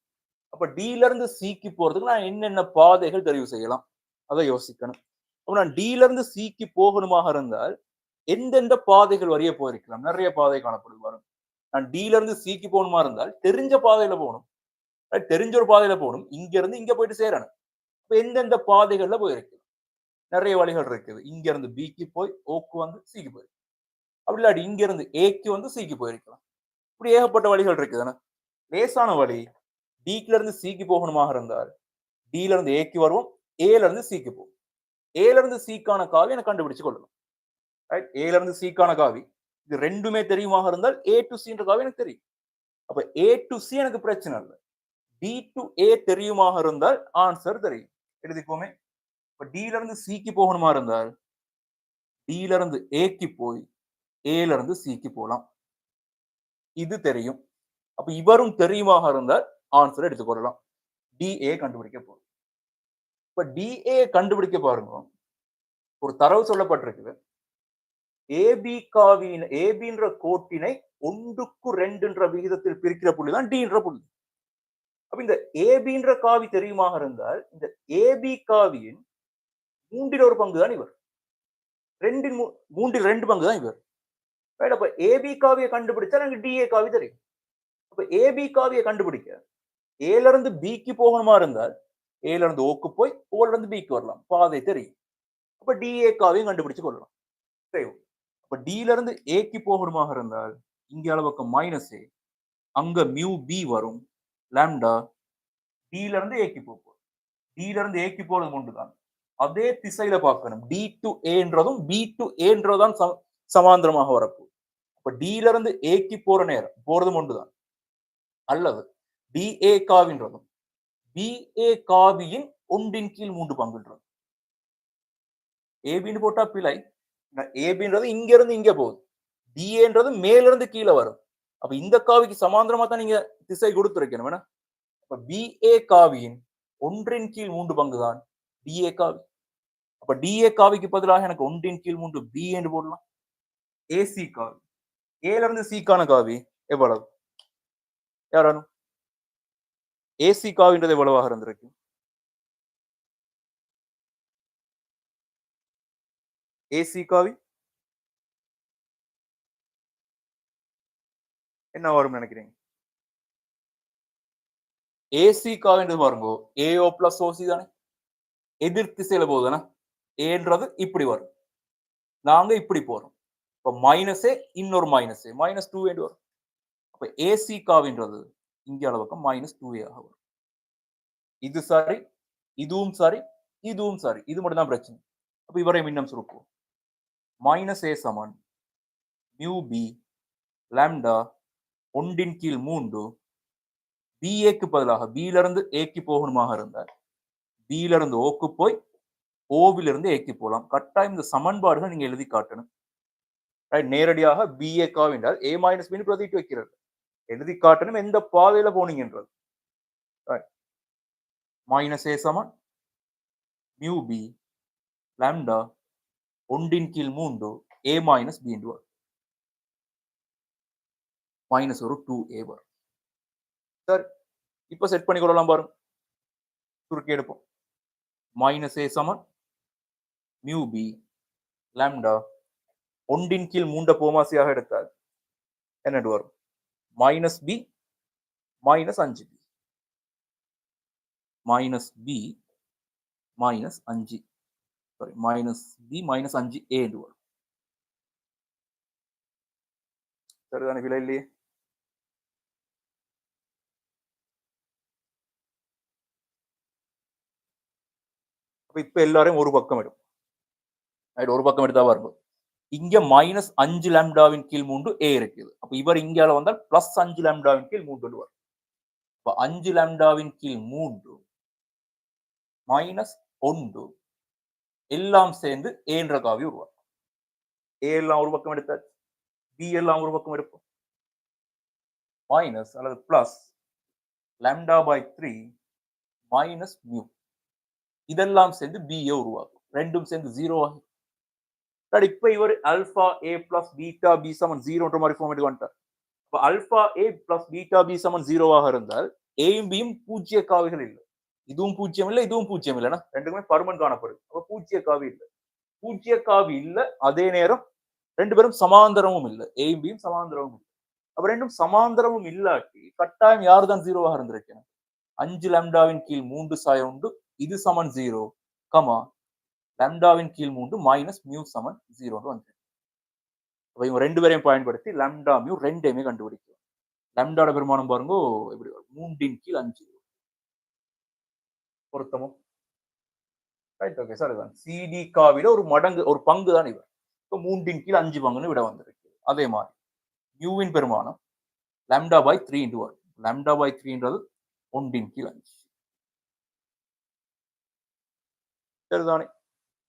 அப்ப டில இருந்து சிக்கு போறதுக்கு நான் என்னென்ன பாதைகள் தெரிவு செய்யலாம் அதை யோசிக்கணும். அப்ப நான் டில இருந்து சிக்கு போகணுமாக இருந்தால் எந்தெந்த பாதைகள் வரைய போயிருக்கலாம். நிறைய பாதை காணப்படுது வரும். நான் டில இருந்து சிக்கு போகணுமா இருந்தால் தெரிஞ்ச பாதையில போகணும். தெரிஞ்ச ஒரு பாதையில போகணும். இங்க இருந்து இங்க போயிட்டு சேரணும். இப்ப எந்தெந்த பாதைகள்ல போயிருக்கு நிறைய வழிகள் இருக்குது. இங்க இருந்து பிக்கு போய் ஓக்கு வந்து சிக்கு போயிருக்கு. அப்படி இல்லாட்டி இங்க இருந்து ஏக்கு வந்து சிக்கு போயிருக்கலாம். இப்படி ஏகப்பட்ட வழிகள் இருக்குதுன்னா லேசான வழி டில இருந்து சிக்கு போகணுமாக இருந்தால் டில இருந்து ஏக்கு வருவோம், ஏல இருந்து சிக்கு போகும். ஏல இருந்து சிக்கான காவி எனக்கு கண்டுபிடிச்சு கொள்ளலாம். ஏல இருந்து சிக்கான காவி இது ரெண்டுமே தெரியுமாக இருந்தால் ஏ டு சின்ற காவி எனக்கு தெரியும். அப்ப ஏ டு சி எனக்கு பிரச்சனை இல்லை. டி டு ஏ தெரியுமாக இருந்தால் ஆன்சர் தெரியும். எழுதிக்கோமே. இப்ப டில இருந்து சிக்கு போகணுமா இருந்தால் டில இருந்து ஏக்கு போய் ஏல இருந்து சிக்கு போகலாம். இது தெரியும். அப்ப இவரும் தெரியுமாக இருந்தால் ஆன்சர் எடுத்துக்கொள்ளலாம். டிஏ கண்டுபிடிக்க போறோம். இப்ப டிஏ கண்டுபிடிக்க பாருங்க. ஒரு தரவு சொல்லப்பட்டிருக்குது. ஏபி காவின் ஏபின்ற கோட்டினை 1:2 விகிதத்தில் பிரிக்கிற புள்ளிதான் டின்ற புள்ளி. அப்ப இந்த ஏபின்ற காவி தெரியுமாக இருந்தால் இந்த ஏபி காவியின் 1/3 பங்கு தான் இவர். 2/3 பங்கு தான் இவர். அப்ப ஏபி காவியை கண்டுபிடிச்சா எனக்கு டிஏ காவி தெரியும். அப்ப ஏபி காவியை கண்டுபிடிக்க ஏல இருந்து பிக்கு போகணுமா இருந்தால் ஏல இருந்து ஓக்கு போய் ஓல இருந்து பிக்கு வரலாம். பாதை தெரியும். அப்ப டிஏ காவியும் கண்டுபிடிச்சு கொள்ளலாம். அப்ப டில இருந்து ஏக்கு போகணுமாக இருந்தால் இங்க அளவுக்கு மைனஸ் ஏ அங்க மியூ பி வரும். லாம்டா டில இருந்து ஏக்கு போகும். டில இருந்து ஏக்கு போறது ஒன்றுதான். அதே திசையில பார்க்கணும். டி டு ஏன்றதும் பி டு ஏன்றதுதான் சமாந்திரமாக வரப்போகுது. அப்ப டில இருந்து ஏக்கு போற நேரம் போறதும் ஒன்றுதான். அல்லது டிஏ காவின்றதும் பிஏ காவியின் 1/3 பங்குன்றது. ஏபின்னு போட்டா பிழை. ஏபின்றது இங்க இருந்து இங்க போகுது. டிஏன்றது மேல இருந்து கீழே வரும். அப்ப இந்த காவிக்கு சமாந்தரமா தான் நீங்க திசை கொடுத்துருக்கணும். வேணா அப்ப பிஏ காவியின் 1/3 பங்கு தான் டிஏ காவி. அப்ப டிஏ காவிக்கு பதிலாக எனக்கு 1/3 பி என்று போடலாம். ஏசி காவி ஏல இருந்து சிக்கான காவி எவ்வளவு யாரானும் ஏசி காவின்றது எவ்வளவாக இருந்திருக்கு? ஏசி காவி என்ன வரும் நினைக்கிறீங்க? ஏசி காவின்றது பாருங்க ஏஓ பிளஸ் ஓசி தானே, எதிர் திசையில போகுதுன்னா ஏன்றது இப்படி வரும். நாங்க இப்படி போறோம். இப்ப மைனஸே இன்னொரு மைனஸ் -2 என்று வரும். அப்ப ஏசி காவின்றது இங்கே அளவுக்கு -2a ஆக வரும். இது சரி, இதுவும் சரி, இதுவும் சரி. இது மட்டும் தான் பிரச்சனை. அப்ப இவரை மீண்டும் சுருக்குவோம். -a சமன் μb லாம்ப்டா 1 கீழ் 3 BAக்கு பதிலாக Bயிலிருந்து Aக்கு போகணுமாக இருந்தால் Bயிலிருந்து Oக்கு போய் ஓவிலிருந்து ஏக்கு போகலாம். கட்டாயம் இந்த சமன்பாடுகள் நீங்க எழுதி காட்டணும். நேரடியாக BA என்றால் A மைனஸ் B பிரதிட்டு வைக்கிறது. எழுதி காட்டணும் எந்த பாதையில போனீங்கன்றது. -a சமன் மியூ பி லாம்டா 1 கீழ் 3 A மைனஸ் B என்று வரும். மைனஸ் ஒரு 2A வரும். சரி, இப்ப செட் பண்ணி கொள்ளலாம் பாருங்க. சுருக்கி எடுப்போம். -a சமன் மியூ பி லாம்டா 1 கீழ் 3 போமாசியாக எடுத்தால் என்ன வரும்? -b -5b -b -5 sorry -b -5a என்று வரும். சரிதானே? விலை இல்லையே. இப்ப எல்லாரும் ஒரு பக்கம் எடுக்கும். ஒரு பக்கம் எடுத்தா வரும். இங்க -5 லாம்டாவின் கீழ் 3 a இருக்குது. அப்ப இவர் இங்கால வந்தால் +5 லாம்டாவின் கீழ் 3 வரும். அப்ப 5 லாம்டாவின் கீழ் 3 -1 எல்லாம் சேர்ந்து a என்ற காவி உருவாக்கும். a எல்லாம் ஒரு பக்கம் எடுத்தாச்சு. b எல்லாம் ஒரு பக்கம் எடுப்போம். மைனஸ் அல்லது பிளஸ் λ/3 மைனஸ் மியூ இதெல்லாம் சேர்ந்து b உருவாக்கும். ரெண்டும் சேர்ந்து 0 ஆகும். இப்ப இவர் alpha a plus beta b சமன் 0 மாதிரி ஃபார்மேட் வந்துட்டார். அப்ப alpha a plus beta b சமன் 0 ஆக இருந்தால் a b பூஜ்ஜிய காவிகள் இல்லை. இதுவும் பூஜ்ஜியம் இல்லை, இதுவும் பூஜ்ஜியம் இல்லைன்னா ரெண்டுமே பருமன் காணப்படும். அப்ப பூஜ்ஜிய காவி இல்லை. பூஜ்ஜிய காவி இல்லை, அதே நேரம் ரெண்டு பேரும் சமாந்தரமும் இல்லை. a b சமாந்தரமும் இல்லை. அப்ப ரெண்டும் சமாந்தரமும் இல்லாட்டி கட்டாயம் யாரு தான் 0 இருந்திருக்கேன். 5 லாம்டாவின் கீழ் 3 சாய உண்டு, இது சமன் 0, கமா லாம்டாவின் கீழ் 3 மைனஸ் மியூ சமன் 0 வந்து. அப்ப இவங்க ரெண்டு பேரையும் பயன்படுத்தி லாம்டா மியூ ரெண்டையுமே கண்டுபிடிக்கும். லாம்டாவோட பெருமானம் பாருங்க எப்படி வரும்? 3 கீழ் 5 பொருத்தமோ? Right, okay sir. இதுதான் சிடி காவில ஒரு மடங்கு, ஒரு பங்கு தான் இவர். இப்போ 3 கீழ் 5 பங்குன்னு விட வந்திருக்கு. அதே மாதிரி மியூவின் பெருமானம் λ/3 என்று வரும். λ/3ன்றது 1 கீழ் 5. சரிதானே?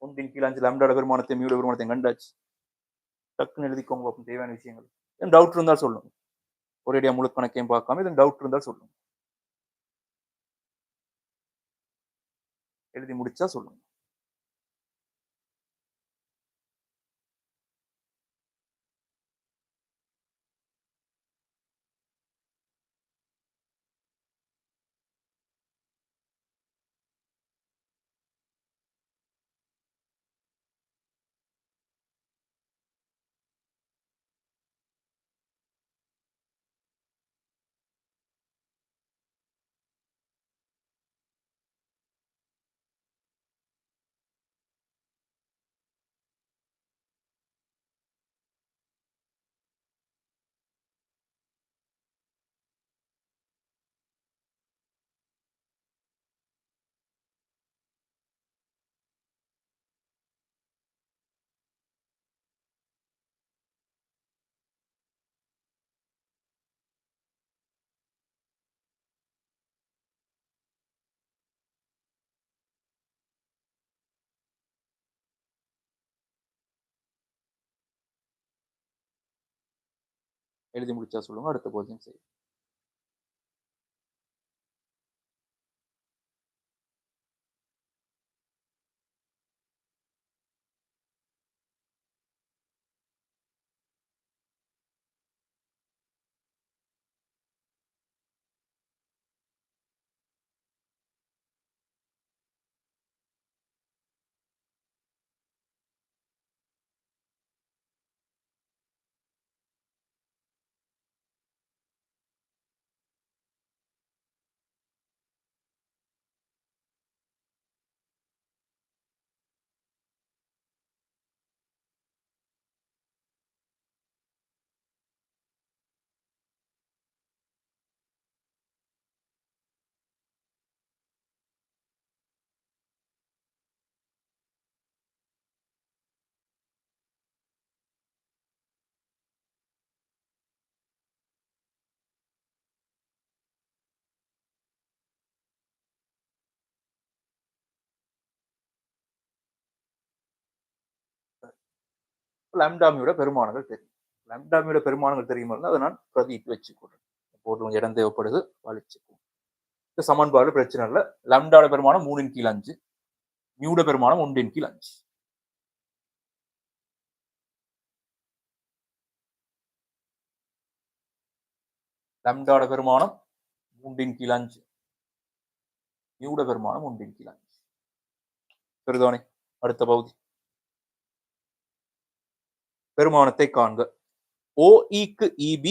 1 கீழ் 5 லாம்டாவோட பெருமானத்தை மியூட பெருமானத்தை கண்டாச்சு. டக்குன்னு எழுதிக்கோங்க பார்ப்போம் தேவையான விஷயங்கள். டவுட் இருந்தால் சொல்லுங்க. ஒரேடியா முழு கணக்கையும் பார்க்காம இது டவுட் இருந்தால் சொல்லுங்க. எழுதி முடிச்சா சொல்லுங்க. எழுதி முடிச்சா சொல்லுங்க. அடுத்த கோச்சிங் செய்யும். லாம்டாமியோட பெருமானங்கள் தெரியும். லாம்டாமியோட பெருமானங்கள் தெரியுமா அதை நான் பிரதிட்டு வச்சுக்கொள்றேன். போட்டு கொஞ்சம் இடம் தேவைப்படுது வலிச்சுக்கும். இந்த சமன்பாடு பிரச்சனை இல்லை. லாம்டாவோட பெருமானம் 3/5, மியூட பெருமானம் 1/5. லாம்டாவோட பெருமானம் 3/5, மியூட பெருமானம் 1/5. சரிதானே? அடுத்த பகுதி பெருமானத்தை காண்க. OE-க்கு EB,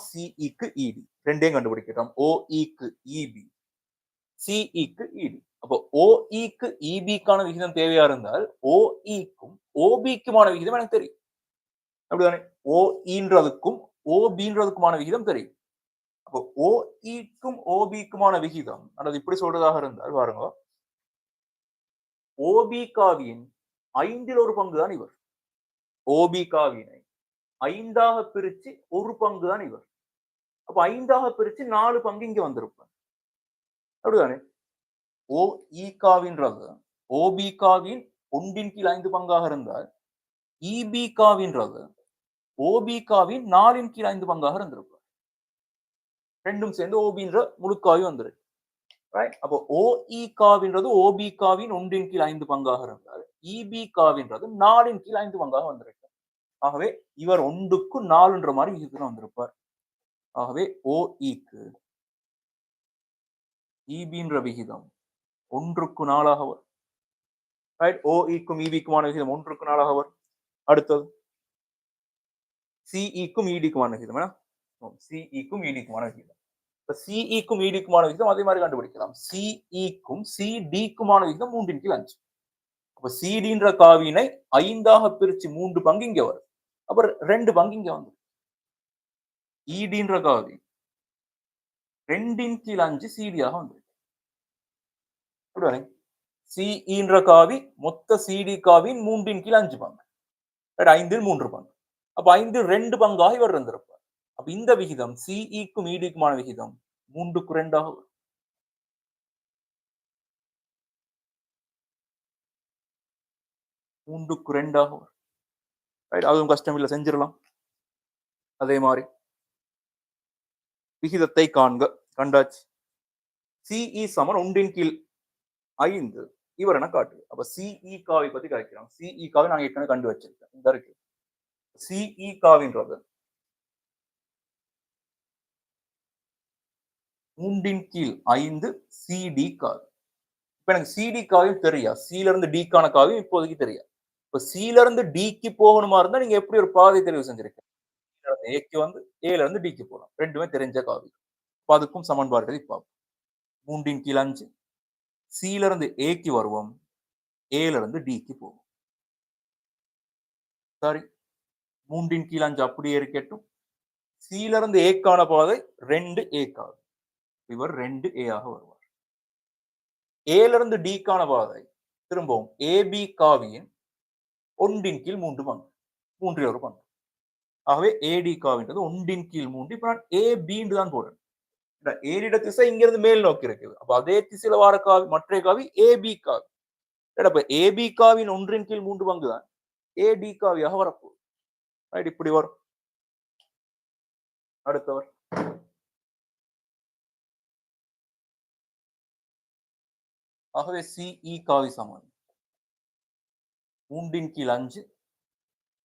CE-க்கு ED ரெண்டையும் கண்டுபிடிக்கிறோம். OE-க்கு EB, CE-க்கு ED. அப்போ OE-க்கு EB-க்கான விகிதம் தேவையா இருந்தால் OE-க்கும் OB-க்குமான விகிதம் எனக்கு தெரியும். அப்படிதானே? OE-ன்றதுக்கும் OB-ன்றதுக்குமான விகிதம் தெரியும். அப்போ OE-க்கும் OB-க்குமான விகிதம் அல்லது இப்படி சொல்றதாக இருந்தால் பாருங்க, OB காவியின் 5ல் 1 பங்கு தான் இவர். OB காவியினை 5ஆக பிரிச்சு 1 பங்கு தான் இவர். அப்ப 5ஆக பிரிச்சு 4 பங்கு இங்க வந்திருப்பார். அப்படிதானே? OE காவின்றது OB காவின் 1/5 பங்காக இருந்தால் EB காவின்றது OB காவின் 4/5 பங்காக இருந்திருப்பார். ரெண்டும் சேர்ந்து OBன்ற முழுக்காவி வந்துருக்கு. அப்போ OE காவின்றது OB காவின் 1/5 பங்காக இருந்தால் EB காவின்றது 4/5 பங்காக வந்திருக்கு. ஆகவே இவர் 1க்கு 4ன்ற மாதிரி விகிதத்துல வந்திருப்பார். ஆகவே OE-க்கு EB-ன்ற விகிதம் 1க்கு 4ஆக வரும். ரைட்? OE-க்கும் EB-க்குமான விகிதம் 1க்கு 4ஆக வரும். அடுத்தது CE-க்கும் ED-க்குமான விகிதம். CE-க்கும் ED-க்குமான விகிதம். CE-க்கும் ED-க்குமான விகிதம் அதே மாதிரி கண்டுபிடிக்கலாம். CE-க்கும் CD-க்குமான விகிதம் 3/5. அப்ப CD-ன்ற காவியினை 5ஆக பிரிச்சு 3 பங்கு இங்க வரும். அப்புறம் 2 பங்கு இங்க வந்து ED-ன்ற காவி 2/5 CD-யாக வந்து CE-ன்ற காவி மொத்த CD காவின் 3/5 பங்கு. 5ல் 3 பங்கு. அப்ப 5ல் 2 பங்காக இவர் இருந்திருப்பார். அப்ப இந்த விகிதம் CE-க்கும் ED-க்குமான விகிதம் 3க்கு 2ஆக வரும். அதுவும் கஷ்டம் இல்லை, செஞ்சிடலாம். அதே மாதிரி விகிதத்தை காண்க. கண்டாச்சு. CE சமன் 1/5 இவர் என்ன காட்டு. அப்ப CE காவை பத்தி கழிக்கிறோம். CE காவை நான் ஏற்கனவே கண்டு வச்சிருக்கேன். இந்த இருக்கு CE காவின்றது 3/5 CD காவி. இப்ப எனக்கு CD காவியும் தெரியா, Cல இருந்து D-க்கான காவியும் இப்போதைக்கு தெரியா. இப்ப Cல இருந்து D-க்கு போகணுமா இருந்தா நீங்க எப்படி ஒரு பாதை தெரிவு செஞ்சிருக்கீங்க? A-க்கு வந்து Aல இருந்து D-க்கு போகலாம். ரெண்டுமே தெரிஞ்ச காவி. அதுக்கும் சமன்பாடுகளை பார்ப்போம். 3/5 Cல இருந்து A-க்கு வருவோம், Aல இருந்து D-க்கு போவோம். சரி, 3/5 அப்படியே இருக்கட்டும். Cல இருந்து A-க்கான பாதை 2A காவி. இவர் 2A ஆக வருவார். Aல இருந்து D-க்கான பாதை திரும்பவும் AB காவியின் 1/3 பங்கு, 3 பங்கு. ஆகவே AD காவின்றது 1/3. இப்ப நான் AB தான் போடுறேன். ஏரிட திசை இங்க இருந்து மேல் நோக்கி இருக்குது. அப்ப அதே திசையில வார காவி மற்ற காவி AB காவி. அப்ப AB காவின் 1/3 பங்கு தான் AD காவியாக வரப்போகுது. ரைட்? இப்படி வரும். அடுத்தவர் ஆகவே CE காவி சமன் 3/5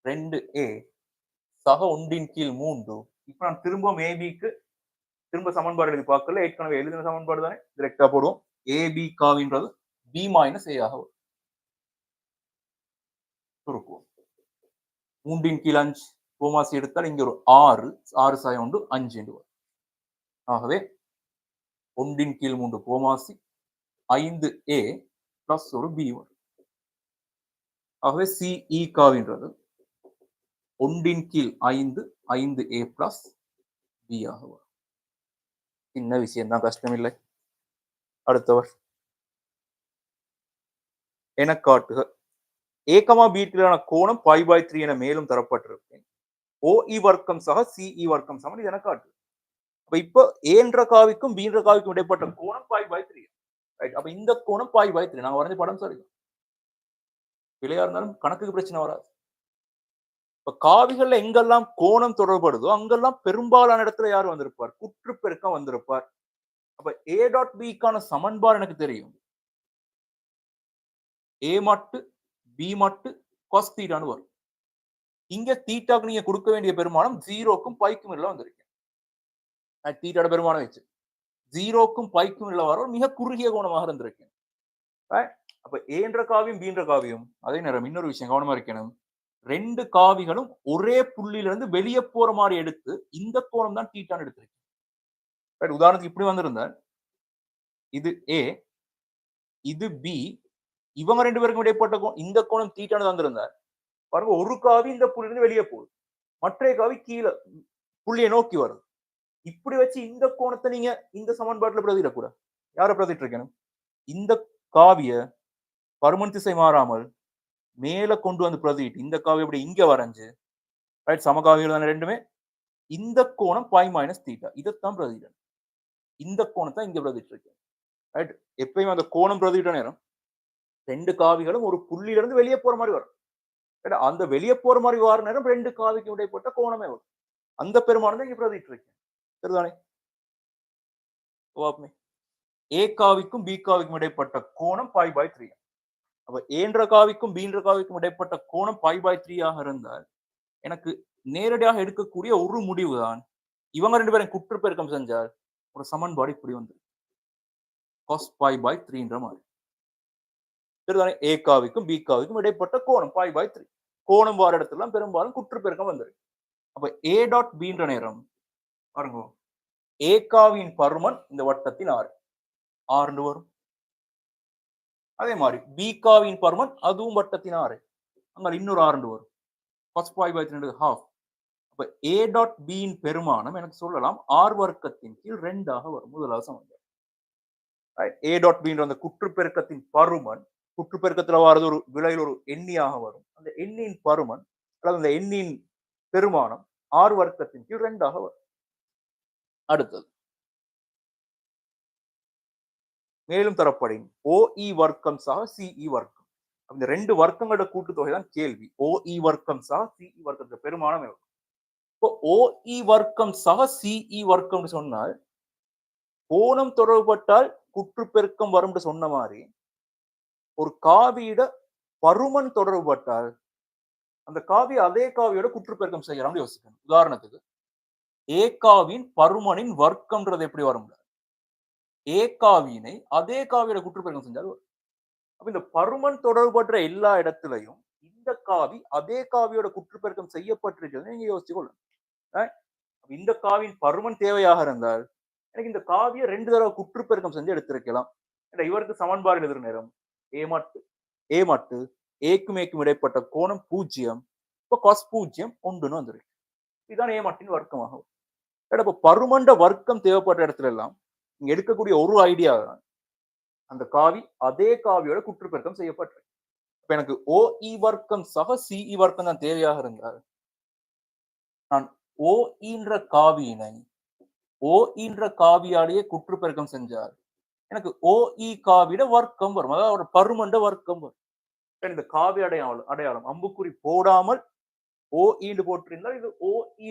2A சக 1/3. இப்ப நான் திரும்ப ABக்கு திரும்ப சமன்பாடு எழுதி பார்க்கல, ஏற்கனவே எழுதின சமன்பாடு தானே, டிரெக்டா போடுவோம். AB காவின்றது B - A ஆக வரும். சுருக்குவோம். 3/5 கோமாசி எடுத்தால் இங்க ஒரு 6 சாயம் உண்டு, 5 என்று வரும். ஆகவே 1/3 கோமாசி 5A பிளஸ் ஒரு B வரும். ஆகவே CE காவின்றது 1/5 5A பிளஸ் B ஆக வரும். சின்ன விஷயம் தான், கஷ்டம் இல்லை. அடுத்தவர் என காட்டுக. A, B-க்கான கோணம் π/3 என மேலும் தரப்பட்டிருக்கு. OE வர்க்கம் சக CE வர்க்கம் சமன் இது என காட்டு. அப்ப இப்ப ஏன்ற காவிக்கும் B-ன்ற காவிக்கும் இடைப்பட்ட கோணம் π/3. ரைட்? அப்ப இந்த கோணம் π/3. நான் வரைஞ்ச படம் சரி. பிழையா இருந்தாலும் கணக்குக்கு பிரச்சனை வராது. இப்ப காவிகள்ல எங்கெல்லாம் கோணம் தொடர்படுதோ அங்கெல்லாம் பெரும்பாலான இடத்துல யார் வந்திருப்பார்? குற்றுப்பெருக்கம் வந்திருப்பார். அப்ப ஏ டாட் பிக்கான சமன்பாடு எனக்கு தெரியும். ஏ மட்டு பி மட்டு காஸ் தீட்டான்னு வரும். இங்க தீட்டாக்கு நீங்க கொடுக்க வேண்டிய பெருமானம் 0க்கும் பைக்கும் உள்ள வந்திருக்கு. தீட்டாட பெருமானம் வச்சு 0க்கும் பைக்கும் உள்ள வர மிக குறுகிய கோணமாக இருந்திருக்கு. அப்ப ஏன்ற காவியும் பீன்ற காவியும் அதே நேரம் இன்னொரு விஷயம் கவனமா இருக்கணும். 2 காவிகளும் ஒரே புள்ளியில இருந்து வெளியே போற மாதிரி எடுத்து இந்த கோணம் தான் தீட்டான்னு எடுத்திருக்கு. உதாரணத்துக்கு இப்படி வந்திருந்தா இது ஏ, இது பி, இவங்க 2 பேருக்கும் இடைப்பட்ட இந்த கோணம் தீட்டான்னு வந்திருந்தார். பாருங்க ஒரு காவி இந்த புள்ளியிலிருந்து வெளியே போகுது, மற்ற காவி கீழே புள்ளியை நோக்கி வருது. இப்படி வச்சு இந்த கோணத்தை நீங்க இந்த சமன்பாட்டுல பிரதியிடக்கூடாது. யார பிரதிட்டு இருக்கணும்? இந்த காவிய பருமன் திசை மாறாமல் மேல கொண்டு வந்து பிரதிட்டு இந்த காவி எப்படி இங்க வரைஞ்சு ரைட் சமகாவிகள் தானே ரெண்டுமே. இந்த கோணம் பை மைனஸ் தீட்டா இதைத்தான் பிரதியிடணும். இந்த கோணத்தை இங்க பிரதிட்டு இருக்கு. ரைட் எப்பயும் அந்த கோணம் பிரதியிட்ட நேரம் 2 காவிகளும் ஒரு புள்ளியில இருந்து வெளியே போற மாதிரி வரும். அந்த வெளியே போற மாதிரி வர நேரம் 2 காவிக்கு இடைப்பட்ட கோணமே வரும். அந்த பெருமானம் தான் இங்க பிரதிட்டு இருக்கு. சரிதானே? ஏ காவிக்கும் பி காவிக்கும் இடைப்பட்ட கோணம் பை பை 3. அப்ப ஏன்ற காவிக்கும் பீன்ற காவிக்கும் இடைப்பட்ட கோணம் பை பை 3 ஆக இருந்தால் எனக்கு நேரடியாக எடுக்கக்கூடிய ஒரு முடிவு தான் இவங்க 2 பேரும் குற்றுப்பெருக்கம் செஞ்சால் ஒரு சமன்பாடு இப்படி வந்து cos பை பை 3ன்ற மாதிரி. சரிதானே? ஏ காவிக்கும் பி காவிக்கும் இடைப்பட்ட கோணம் பை பை 3. கோணம் வார இடத்துல பெரும்பாலும் குற்றுப்பெருக்கம் வந்துருக்கு. அப்ப ஏ டாட் பீன்ற நேரம் பாருங்க ஏ காவின் பருமன் இந்த வட்டத்தின் 6 வரும். அதே மாதிரி பி காவின் பருமன் அதுவும் வட்டத்தின் 6, அங்க இன்னொரு 6 வரும். cos pi pi 3 half. அப்ப ஏ டாட் பியின் பெருமானம் எனக்கு சொல்லலாம் r வர்க்கத்தின் கீழ் 2ஆக வரும். முதலாவது சமன்பாடு. ஏ டாட் பின்ற அந்த குற்றுப்பெருக்கத்தின் பருமன் குற்றுப்பெருக்கத்துல வரது ஒரு விலையில் ஒரு எண்ணியாக வரும். அந்த எண்ணின் பருமன் அல்லது அந்த எண்ணின் பெருமானம் r வர்க்கத்தின் கீழ் 2ஆக வரும். அடுத்தது மேலும் தரப்படின் OE வர்க்கம் சக CE வர்க்கம். இந்த 2 வர்க்கங்களோட கூட்டுத்தொகை தான் கேள்வி. OE வர்க்கம் சக CE வர்க்கத்துல பெருமானம் எவ்வளவு? இப்போ OE வர்க்கம் சக CE வர்க்கம் சொன்னால் கோணம் தொடர்பட்டால் குற்றுப்பெருக்கம் வரும் சொன்ன மாதிரி ஒரு காவியிட பருமன் தொடர்பட்டால் அந்த காவி அதே காவியோட குற்றுப்பெருக்கம் செய்யலாம்னு யோசிக்கணும். உதாரணத்துக்கு ஏ காவின் பருமனின் வர்க்கம்ன்றது எப்படி வரும்? ஏ காவியினை அதே காவியோட குற்றுப்பெருக்கம் செஞ்சால் வரும். அப்ப இந்த பருமன் தொடர்பற்ற எல்லா இடத்திலையும் இந்த காவி அதே காவியோட குற்றுப்பெருக்கம் செய்யப்பட்டிருக்கிறது நீங்க யோசிச்சு கொள்ளணும். இந்த காவின் பருமன் தேவையாக இருந்தால் எனக்கு இந்த காவியை 2 தடவை குற்றுப்பெருக்கம் செஞ்சு எடுத்திருக்கலாம். இவருக்கு சமன்பாடு எழுதுற நேரம் ஏ மட்டு ஏக்கும் ஏக்கும் இடைப்பட்ட கோணம் 0. இப்போ cos 0 1ன்னு வந்துருக்கு. இதுதான் ஏ மட்டின் வர்க்கமாகும். இப்ப பருமண்ட வர்க்கம் தேவைப்பட்ட இடத்துல எல்லாம் இங்க எடுக்கக்கூடிய ஒரு ஐடியா தான் அந்த காவி அதே காவியோட குற்றுப்பெருக்கம் செய்யப்பட்டிருக்கு. இப்ப எனக்கு OE வர்க்கம் சக CE வர்க்கம் தான் தேவையாக இருந்தால் நான் OEன்ற காவியினை OEன்ற காவியாலேயே குற்றுப்பெருக்கம் செஞ்சால் எனக்கு OE காவியோட வர்க்கம் வரும். அதாவது பருமண்ட வர்க்கம் வரும். இந்த காவி அடையாளம் அம்புக்குறி போடாமல் OE போட்டிருந்தால் இது OE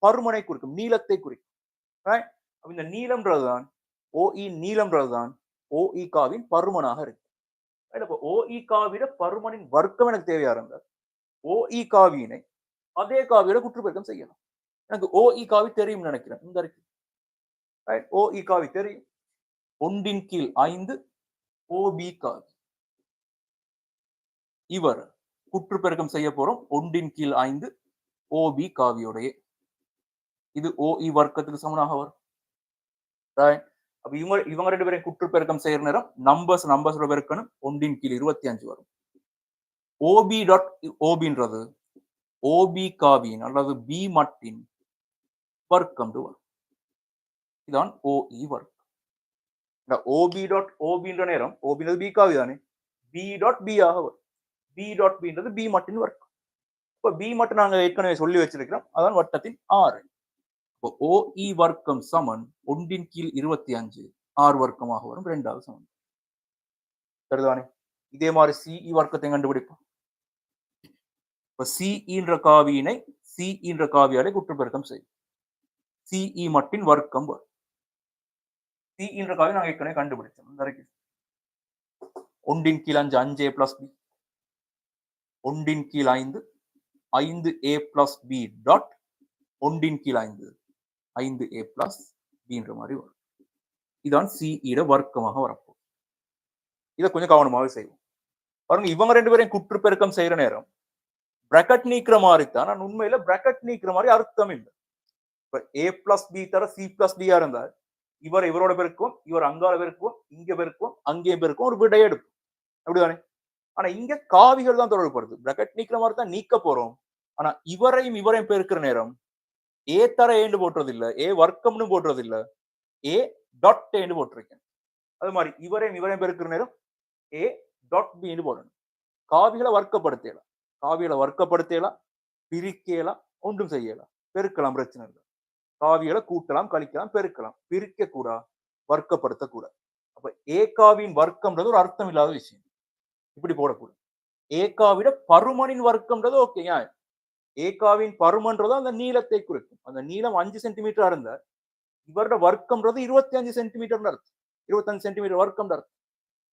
பருமனை குறிக்கும், நீளத்தை குறிக்கும். இந்த நீளம்ன்றதுதான் OE நீளம்ன்றதுதான் OE காவின் பருமனாக இருக்கு. அப்ப OE காவிட பருமனின் வர்க்கம் எனக்கு தேவையா இருந்தால் OE காவியினை அதே காவியோட குற்றுப்பெருக்கம் செய்யலாம். எனக்கு OE காவி தெரியும் நினைக்கிறேன். இந்த இருக்கு OE காவி தெரியும். 1/5 OB காவி. இவர் குற்றுப்பெருக்கம் செய்ய போறோம் 1/5 OB காவியோடைய. இது OE வர்க்கத்துக்கு சமனாக வரும். அப்ப இவங்க 2 பேரும் குற்றுப்பெருக்கம் செய்யற நேரம் நம்பர்ஸ் பெருக்கணும் 1/25 வரும். OB டாட் OBன்றது OB காவியின் அல்லது B மட்டின் வர்க்கம் வரும். இதான் OE வர்க்கம். OB டாட் OBன்ற நேரம் OBன்றது B காவி தானே, B டாட் B ஆக வரும். B டாட் Bன்றது B மட்டின் வர்க்கம். இப்ப B மட்டும் நாங்க ஏற்கனவே சொல்லி வச்சிருக்கிறோம். அதான் வட்டத்தின் 6. இப்போ OE வர்க்கம் சமன் 1/25 R வர்க்கமாக வரும் 2வது சமன். சரிதானே? இதே மாதிரி CE வர்க்கத்தை கண்டுபிடிப்போம். இப்ப சிஇன்ற காவியினை சிஇன்ற காவியாலே குற்றப்பெருக்கம் செய்யும். சிஇ மட்டின் வர்க்கம் வரும். சிஇன்ற காவி நாங்க ஏற்கனவே கண்டுபிடிச்சோம். இந்த வரைக்கும் ஒன்றின் கீழ் 5 5a பிளஸ் பி, ஒன்றின் கீழ் 5 5a பிளஸ் பி டாட் ஒன்றின் கீழ் 5 5a பிளஸ் பின்ற மாதிரி வரும். இதான் சிஇட வர்க்கமாக வரப்போம். இதை கொஞ்சம் கவனமாகவே செய்வோம். பாருங்க, இவங்க ரெண்டு பேரையும் குற்றுப்பெருக்கம் செய்யற நேரம் பிராக்கெட் நீக்கிற மாதிரி தான். நான் உண்மையில பிராக்கெட் நீக்கிற மாதிரி அர்த்தம் இல்லை. இப்ப ஏ பிளஸ் பி தர சி பிளஸ் பியா இருந்தால் இவர் இவரோட பெருக்கும், இவர் அங்கால பெருக்கும், இங்க பெருக்கும், அங்கே பெருக்கும், ஒரு விடையை எடுக்கும். அப்படிதானே? ஆனா இங்க காவிகள் தான் தொடர்புப்படுது. பிராக்கெட் நீக்கிற மாதிரி தான் நீக்க போறோம். ஆனா இவரையும் இவரையும் பெருக்கிற நேரம் ஏ தர ஏண்டு போட்டுறது இல்ல, ஏ வர்க்கம்னு போட்டுறது இல்ல, ஏ டாட் ஏண்டு போட்டிருக்கேன். அது மாதிரி இவரையும் இவரையும் பெருக்கிற நேரம் ஏ டாட் பின்னு போடணும். காவிகளை வர்க்கப்படுத்தலாம், காவிகளை வர்க்கப்படுத்தலாம், பிரிக்கலாம், ஒன்றும் செய்யலாம், பெருக்கலாம், பிரச்சனை இல்லை. காவிகளை கூட்டலாம், கழிக்கலாம், பெருக்கலாம், பிரிக்க கூட வர்க்கப்படுத்தக்கூடாது. அப்ப ஏகாவின் வர்க்கம்ன்றது ஒரு அர்த்தம் இல்லாத விஷயம். இப்படி போடக்கூடாது. ஏகாவிட பருமனின் வர்க்கம்ன்றது ஓகே. ஏகாவின் பருமன்றது அந்த நீளத்தை குறிக்கும். அந்த நீளம் 5 சென்டிமீட்டர் இருந்தா இவரோட வர்க்கம்ன்றது 25 சென்டிமீட்டர் அர்த்தம். 25 சென்டிமீட்டர் வர்க்கம் அர்த்தம்.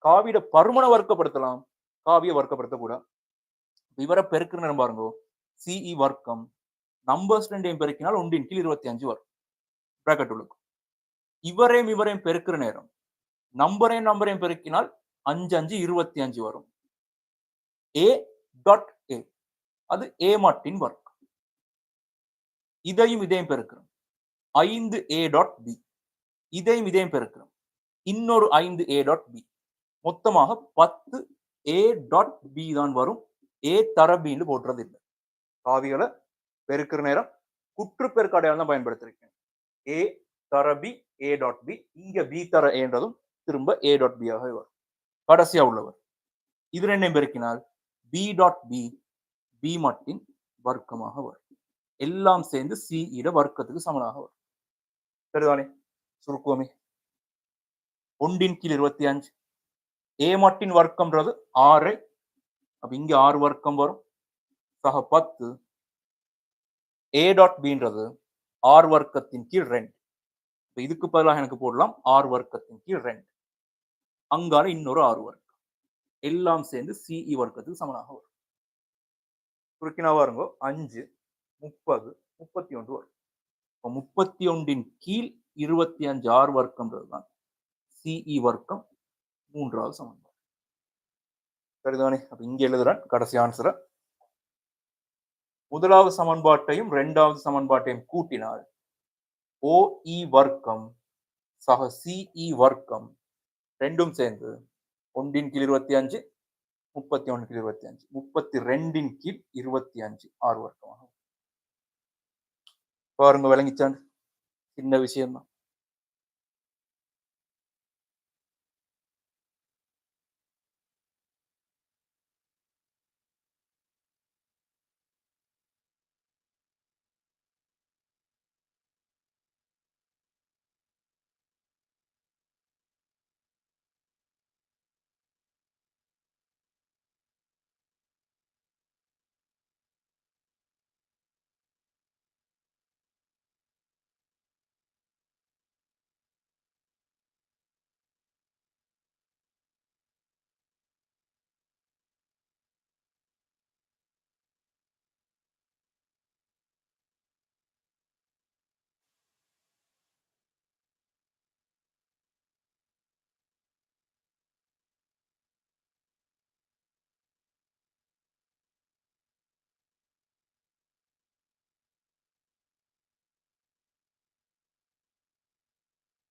காவிட பருமனை வர்க்கப்படுத்தலாம், காவிய வர்க்கப்படுத்தக்கூடாது. இவரை பெருக்கிற நேரம் பாருங்க, சிஇ வர்க்கம் நம்பர்ஸ் ரெண்டையும் பெருக்கினால் ஒன்றின் கீழ் 25 வரும். பிராக்கெட் உள்ளுக்கு. இவரையும் இவரையும் பெருக்கிற நேரம் நம்பரையும் பெருக்கினால் 5 5 25 வரும். ஏ டாட் ஏ, அது ஏ மட்டின் வர்க்கம். இதையும் இதையும் பெருக்கிறோம் 5a டாட் பி, இதையும் இதையும் பெருக்கிறோம் இன்னொரு 5a டாட் பி, மொத்தமாக 10a டாட் பி தான் வரும். ஏ தர பின்னு போட்டுறது இல்லை. காவிகளை பெருக்கிற நேரம் குற்று பெருக்க அடையாளம் தான் பயன்படுத்திருக்கேன். ஏ தர பி, ஏ டாட் பி, இங்க பி தர ஏன்றதும் திரும்ப ஏ டாட் பி ஆக வரும். கடைசியா உள்ளவர் இது ரெண்டையும் பெருக்கினால் பி டாட் பி, பி மட்டின் வர்க்கமாக வரும். எல்லாம் சேர்ந்து சி இட வர்க்கத்துக்கு சமனாக வரும். சரிதானே? சுருக்குவமே. ஒன்றின் கீழ் 25, ஏ மட்டின் வர்க்கம்ன்றது 6, அப்ப இங்க 6 வர்க்கம் வரும், சக 10. ஏ டாட் பின்றது 6 வர்க்கத்தின் கீழ் 2. இதுக்கு பதிலாக எனக்கு போடலாம் 6 வர்க்கத்தின் கீழ் 2, அங்கால இன்னொரு 6 வர்க்கம், எல்லாம் சேர்ந்து சிஇ வர்க்கத்துக்கு சமனாக வரும். சுருக்கினா பாருங்க, 5 30 31 வரும். 31 கீழ் 25 6 வர்க்கம்ன்றதுதான் சிஇ வர்க்கம், மூன்றாவது சமன்பாடு. சரிதானே? அப்ப இங்க எழுதுறேன் கடைசி ஆன்சரை. முதலாவது சமன்பாட்டையும் இரண்டாவது சமன்பாட்டையும் கூட்டினால் ஓஇ வர்க்கம் சக சிஇ வர்க்கம் ரெண்டும் சேர்ந்து 1 கீழ் 25 31 கீழ் 25 32 கீழ் 25 6 வர்க்கமாக. பாருங்க, விளங்கிச்சாண்டு? சின்ன விஷயம் தான்.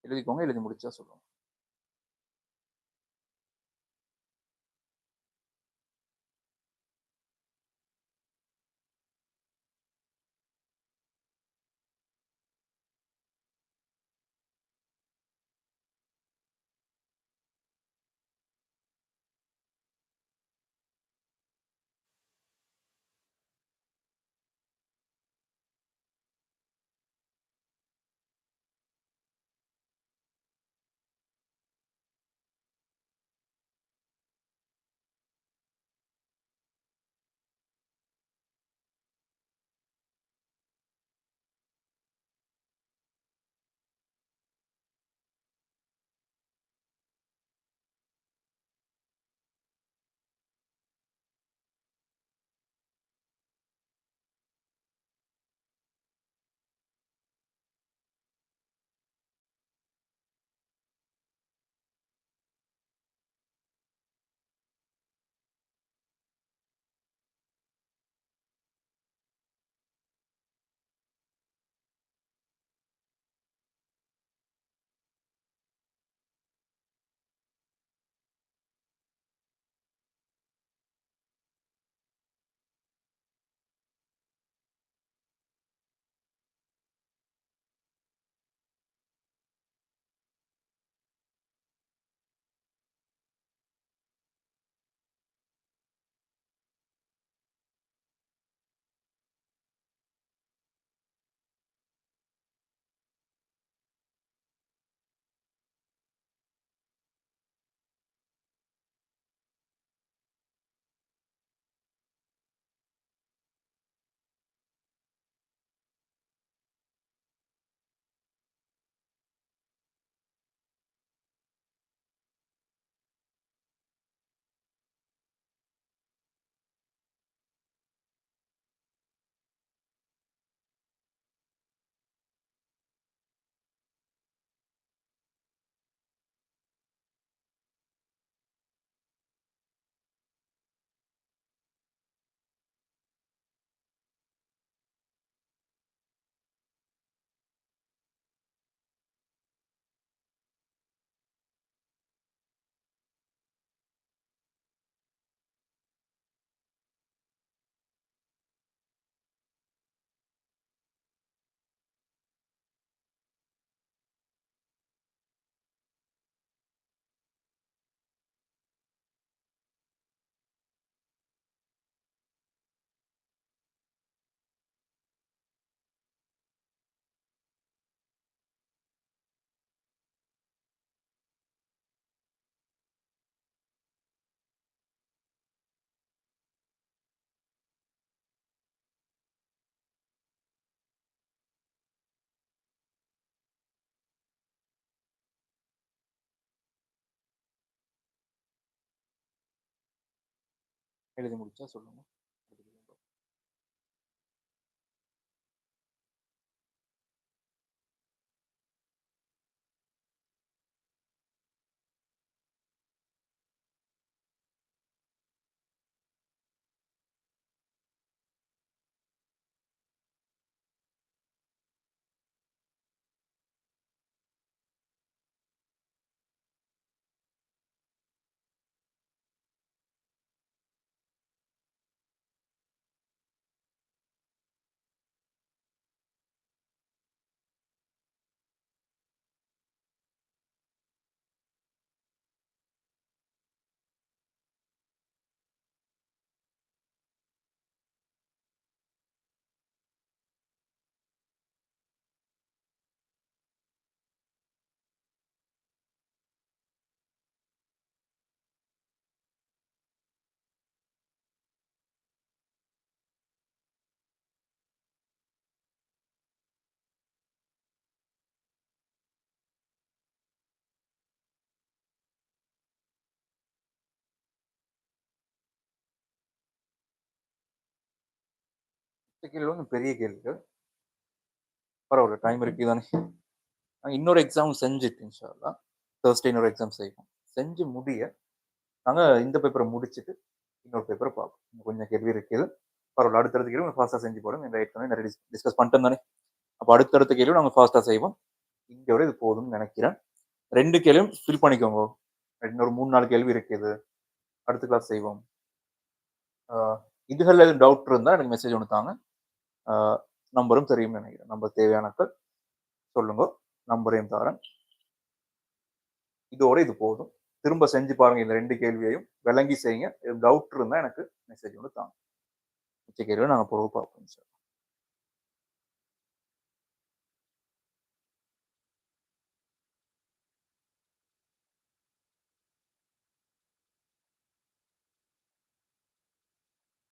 எழுதிக்கோங்க, எழுதி முடிச்சா சொல்லுங்க. எழுதி முடிச்சா சொல்லுங்க. இந்த கேள்வி வந்து பெரிய கேள்விகள். பரவால்ல டைம் இருக்கு தானே. இன்னொரு எக்ஸாம் செஞ்சுட்டு இன்ஷா அல்லாஹ். தர்ஸ்டே இன்னொரு எக்ஸாம் செய்வோம். செஞ்சு முடிய, நாங்க இந்த பேப்பர முடிச்சுட்டு, இன்னொரு பேப்பர பார்ப்போம். இன்னும் கொஞ்சம் கேள்வி இருக்குது. பரவால்ல அடுத்தடுத்த கேள்வி கொஞ்சம் ஃபாஸ்ட்டா செஞ்சு போடுங்க. இந்த ஏற்கனவே நிறைய டிஸ்கஸ் பண்ணிட்டோம் தானே. அப்ப அடுத்தடுத்த கேள்வி நாங்க ஃபாஸ்ட்டா செய்வோம். இங்க வரை இது போதும்னு நினைக்கிறேன். 2 கேள்வியும் ஃபில் பண்ணிக்கோங்க. இன்னொரு 3, 4 கேள்வி இருக்குது. அடுத்த கிளாஸ் செய்வோம். ஆ இதுகள்ல எதுவும் டவுட் இருந்தா எனக்கு மெசேஜ் ஒண்ணு தாங்க. ஆ நம்பரும் தெரியும்னு நினைக்கிறேன். நம்பர் தேவையானாக்கள் சொல்லுங்க. நம்பரையும் தாரேன். இதோட இது போதும். திரும்ப செஞ்சு பாருங்க இந்த 2 கேள்வியையும். விளங்கி செய்யுங்க. டவுட் இருந்தா எனக்கு மெசேஜ் ஒண்ணு தாங்க. மிச்ச கேள்விய நாங்க பொறுமை பார்ப்போம்.